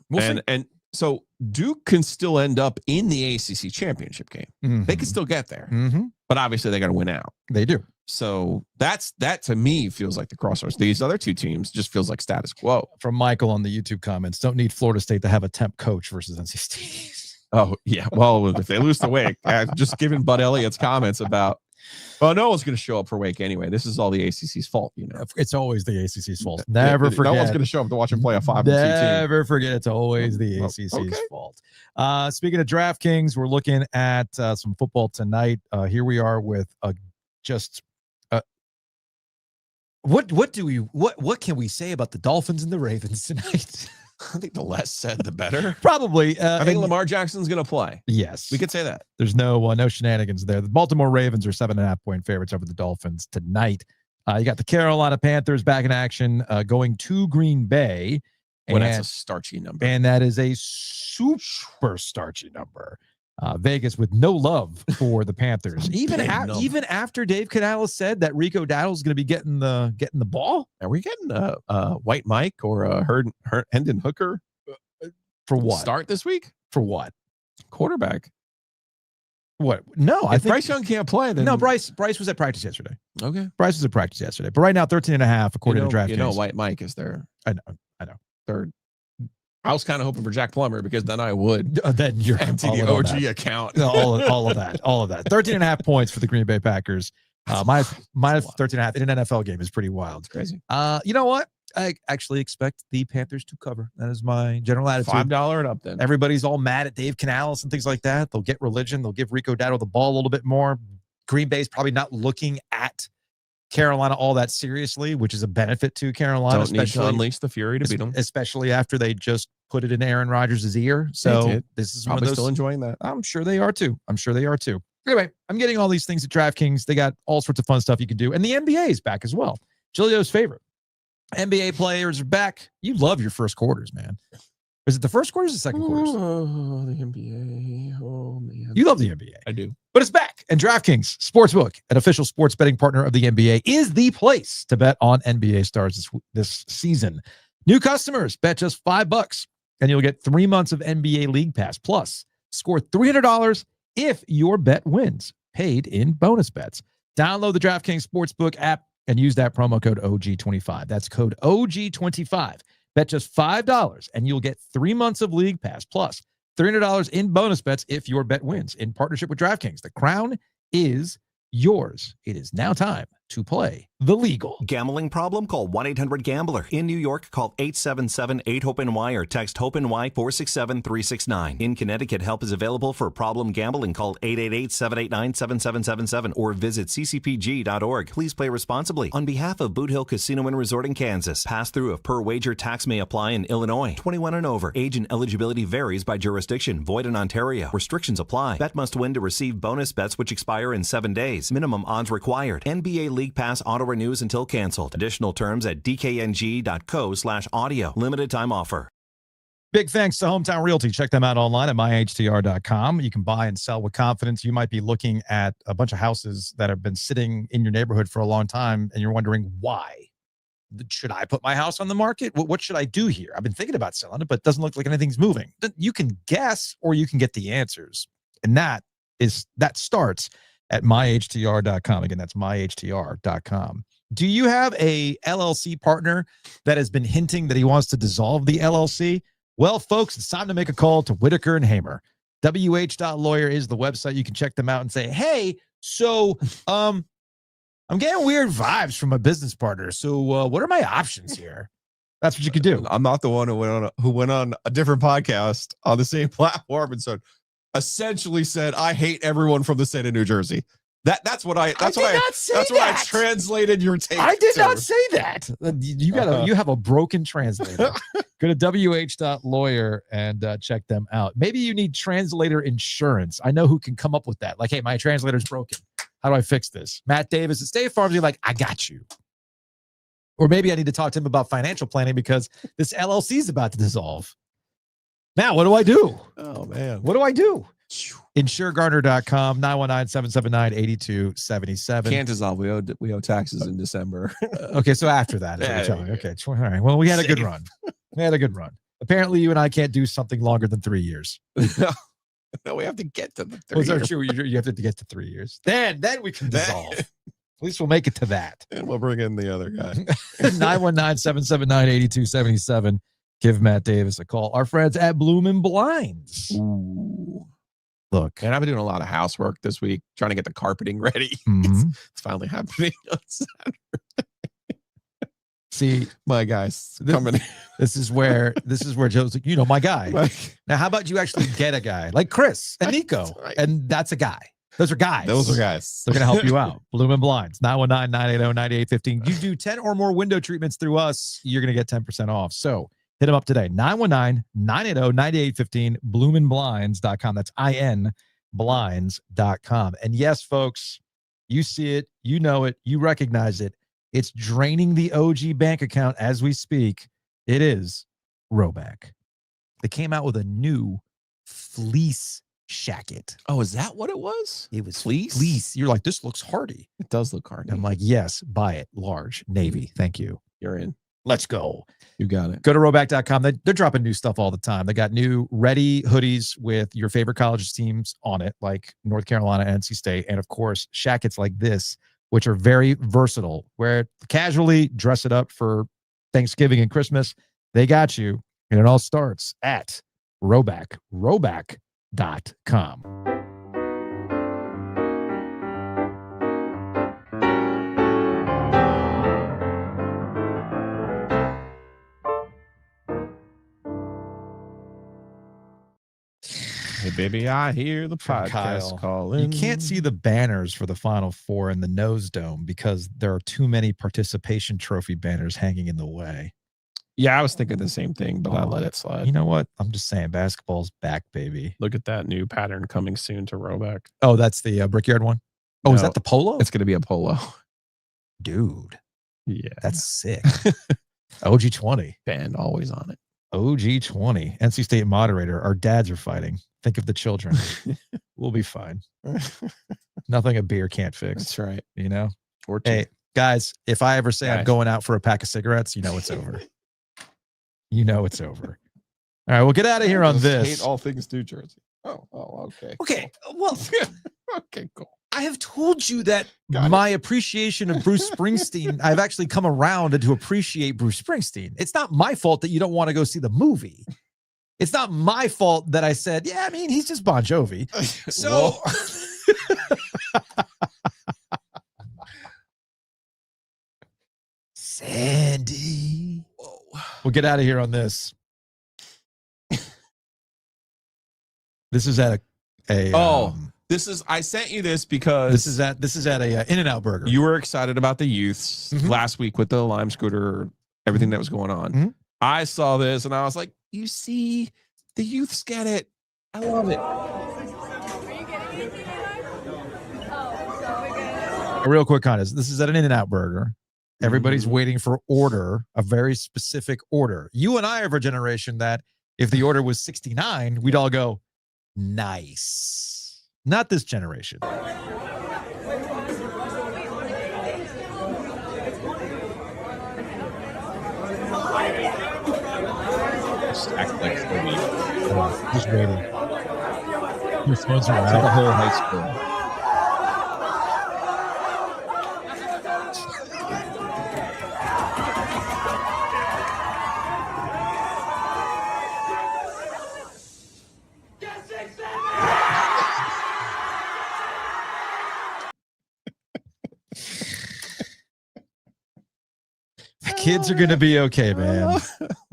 And so Duke can still end up in the ACC championship game. Mm-hmm. They can still get there, Mm-hmm. but obviously they got to win out. They do. So that to me feels like the crossroads. These other 2 teams just feels like status quo. From Michael on the YouTube comments, don't need Florida State to have a temp coach versus NC State. Oh, yeah. Well, if they lose to Wake, just given Bud Elliott's comments about, well, no one's going to show up for Wake anyway. This is all the ACC's fault, you know. It's always the ACC's fault. Never forget. No one's going to show up to watch him play a 5-2 team. Never forget. It's always the ACC's fault. Speaking of DraftKings, we're looking at some football tonight. Here we are with what can we say about the Dolphins and the Ravens tonight? I think the less said, the better. Probably. I think Lamar Jackson's going to play. Yes. We could say that. There's no shenanigans there. The Baltimore Ravens are 7.5-point favorites over the Dolphins tonight. You got the Carolina Panthers back in action, going to Green Bay. Well, that's a starchy number. And that is a super starchy number. Vegas with no love for the Panthers. Even after Dave Canales said that Rico Dowdle's going to be getting the ball. Are we getting a White Mike or a Hendon Hooker for what? Start this week? For what? Quarterback. What? No, I think Bryce Young can't play. Then no, Bryce was at practice yesterday. Okay, Bryce was at practice yesterday. But right now, 13.5 according to DraftKings. You know, White Mike is there. I know. Third. I was kind of hoping for Jack Plummer because then I would then you're empty the OG account. all of that. 13.5 points for the Green Bay Packers. Minus 13.5 in an NFL game is pretty wild. It's crazy. You know what? I actually expect the Panthers to cover. That is my general attitude. $5 and up then. Everybody's all mad at Dave Canales and things like that. They'll get religion. They'll give Rico Dowdle the ball a little bit more. Green Bay's probably not looking at Carolina all that seriously, which is a benefit to Carolina. Don't need to unleash the fury to beat them, especially after they just put it in Aaron Rodgers' ear. So this is probably still enjoying that. I'm sure they are too. Anyway, I'm getting all these things at DraftKings. They got all sorts of fun stuff you can do, and the NBA is back as well. Giglio's favorite NBA players are back. You love your first quarters, man. Is it the first quarters or the second quarters? Oh, the NBA. Oh, man. You love the NBA. I do. But it's back. And DraftKings Sportsbook, an official sports betting partner of the NBA, is the place to bet on NBA stars this season. New customers bet just $5 and you'll get 3 months of NBA League Pass. Plus, score $300 if your bet wins, paid in bonus bets. Download the DraftKings Sportsbook app and use that promo code OG25. That's code OG25. Bet just $5 and you'll get 3 months of League Pass plus $300 in bonus bets if your bet wins. In partnership with DraftKings, the crown is yours. It is now time to play the legal. Gambling problem? Call 1-800-GAMBLER. In New York, call 877-8-HOPE-NY or text HOPE-NY 467-369. In Connecticut, help is available for problem gambling. Call 888-789-7777 or visit ccpg.org. Please play responsibly. On behalf of Boot Hill Casino and Resort in Kansas, pass-through of per wager tax may apply in Illinois. 21 and over. Age and eligibility varies by jurisdiction. Void in Ontario. Restrictions apply. Bet must win to receive bonus bets which expire in 7 days. Minimum odds required. NBA League Pass auto renews until canceled. Additional terms at dkng.co/audio. Limited time offer. Big thanks to Hometown Realty. Check them out online at myhtr.com. You can buy and sell with confidence. You might be looking at a bunch of houses that have been sitting in your neighborhood for a long time and you're wondering why. should I put my house on the market? What should I do here? I've been thinking about selling it, but it doesn't look like anything's moving. You can guess or you can get the answers. And that starts at myhtr.com. Again, that's myhtr.com. Do you have a LLC partner that has been hinting that he wants to dissolve the LLC? Well, folks, it's time to make a call to Whitaker and Hamer. WH.lawyer is the website. You can check them out and say, hey, so I'm getting weird vibes from my business partner. So what are my options here? That's what you could do. I'm not the one who went on a different podcast on the same platform and essentially said, I hate everyone from the state of New Jersey. That's what I translated your take. I did not say that. You have a broken translator. Go to wh.lawyer and check them out. Maybe you need translator insurance. I know who can come up with that. Like, hey, my translator's broken. How do I fix this? Matt Davis at State Farm, you're like, I got you. Or maybe I need to talk to him about financial planning because this LLC is about to dissolve. Now, what do I do? Oh, man. What do I do? InsureGarner.com, 919-779-8277. Can't dissolve. We owe taxes in December. Okay, so after that is what you're telling me. Okay, all right. Well, we had a good run. Apparently, you and I can't do something longer than 3 years. No, we have to get to the 3 Well, years. true. You have to get to 3 years. Then we can dissolve. At least we'll make it to that. And we'll bring in the other guy. 919-779-8277. Give Matt Davis a call. Our friends at Bloomin' Blinds. Ooh. Look. And I've been doing a lot of housework this week, trying to get the carpeting ready. Mm-hmm. It's finally happening on Saturday. See, my guys coming. This is where Joe's like, my guy. Now, how about you actually get a guy like Chris and Nico? Right. And that's a guy. Those are guys. They're going to help you out. Bloomin' Blinds, 919-980-9815. You do 10 or more window treatments through us, you're going to get 10% off. So hit them up today. 919-980-9815, bloominblinds.com. That's INblinds.com. And yes, folks, you see it, you know it, you recognize it. It's draining the OG bank account as we speak. It is Roback. They came out with a new fleece shacket. Oh, is that what it was? It was fleece? Fleece. You're like, this looks hardy. It does look hardy. I'm like, yes, buy it. Large, navy. Thank you. You're in. Let's go. You got it. Go to Roback.com. They're dropping new stuff all the time. They got new ready hoodies with your favorite college teams on it, like North Carolina, NC State, and of course, shackets like this, which are very versatile. Wear it casually, dress it up for Thanksgiving and Christmas. They got you. And it all starts at Roback. Roback.com. Hey, baby, I hear the podcast calling. You can't see the banners for the Final Four in the nose dome because there are too many participation trophy banners hanging in the way. Yeah, I was thinking the same thing, but I let it slide. You know what? I'm just saying basketball's back, baby. Look at that new pattern coming soon to Roback. Oh, that's the Brickyard one? Oh, is that the polo? It's going to be a polo. Dude. Yeah. That's sick. OG20. Band always on it. OG20. NC State moderator. Our dads are fighting. Think of the children. We'll be fine. Nothing a beer can't fix. That's right. You know? Or two. Hey, guys, if I ever say I'm going out for a pack of cigarettes, you know it's over. You know it's over. All right, we'll get out of here on this. Hate all things New Jersey. Oh, okay. Okay, well, okay, cool. I have told you that my appreciation of Bruce Springsteen, I've actually come around to appreciate Bruce Springsteen. It's not my fault that you don't want to go see the movie. It's not my fault that I said, yeah, I mean, he's just Bon Jovi. So Sandy. We'll get out of here on this. This is at I sent you this because this is at a In-N-Out Burger. You were excited about the youths last week with the Lime Scooter, everything that was going on. I saw this and I was like, you see, the youths get it. I love it. A real quick contest. This is at an In-N-Out Burger. Everybody's waiting for a very specific order. You and I are of a generation that if the order was 69, we'd all go, nice. Not this generation. just act like the week. Just waiting. Your phones are It's like a out. whole high school. The kids are gonna be okay, man. I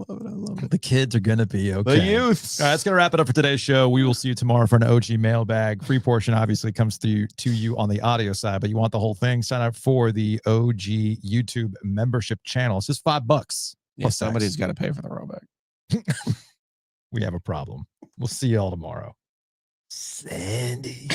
love it. The kids are gonna be okay. The youths. All right, that's gonna wrap it up for today's show. We will see you tomorrow for an OG mailbag. Free portion obviously comes through to you on the audio side, but you want the whole thing, sign up for the OG YouTube membership channel. It's just $5. Yeah, somebody's got to pay for the rollback. We have a problem. We'll see you all tomorrow. Sandy.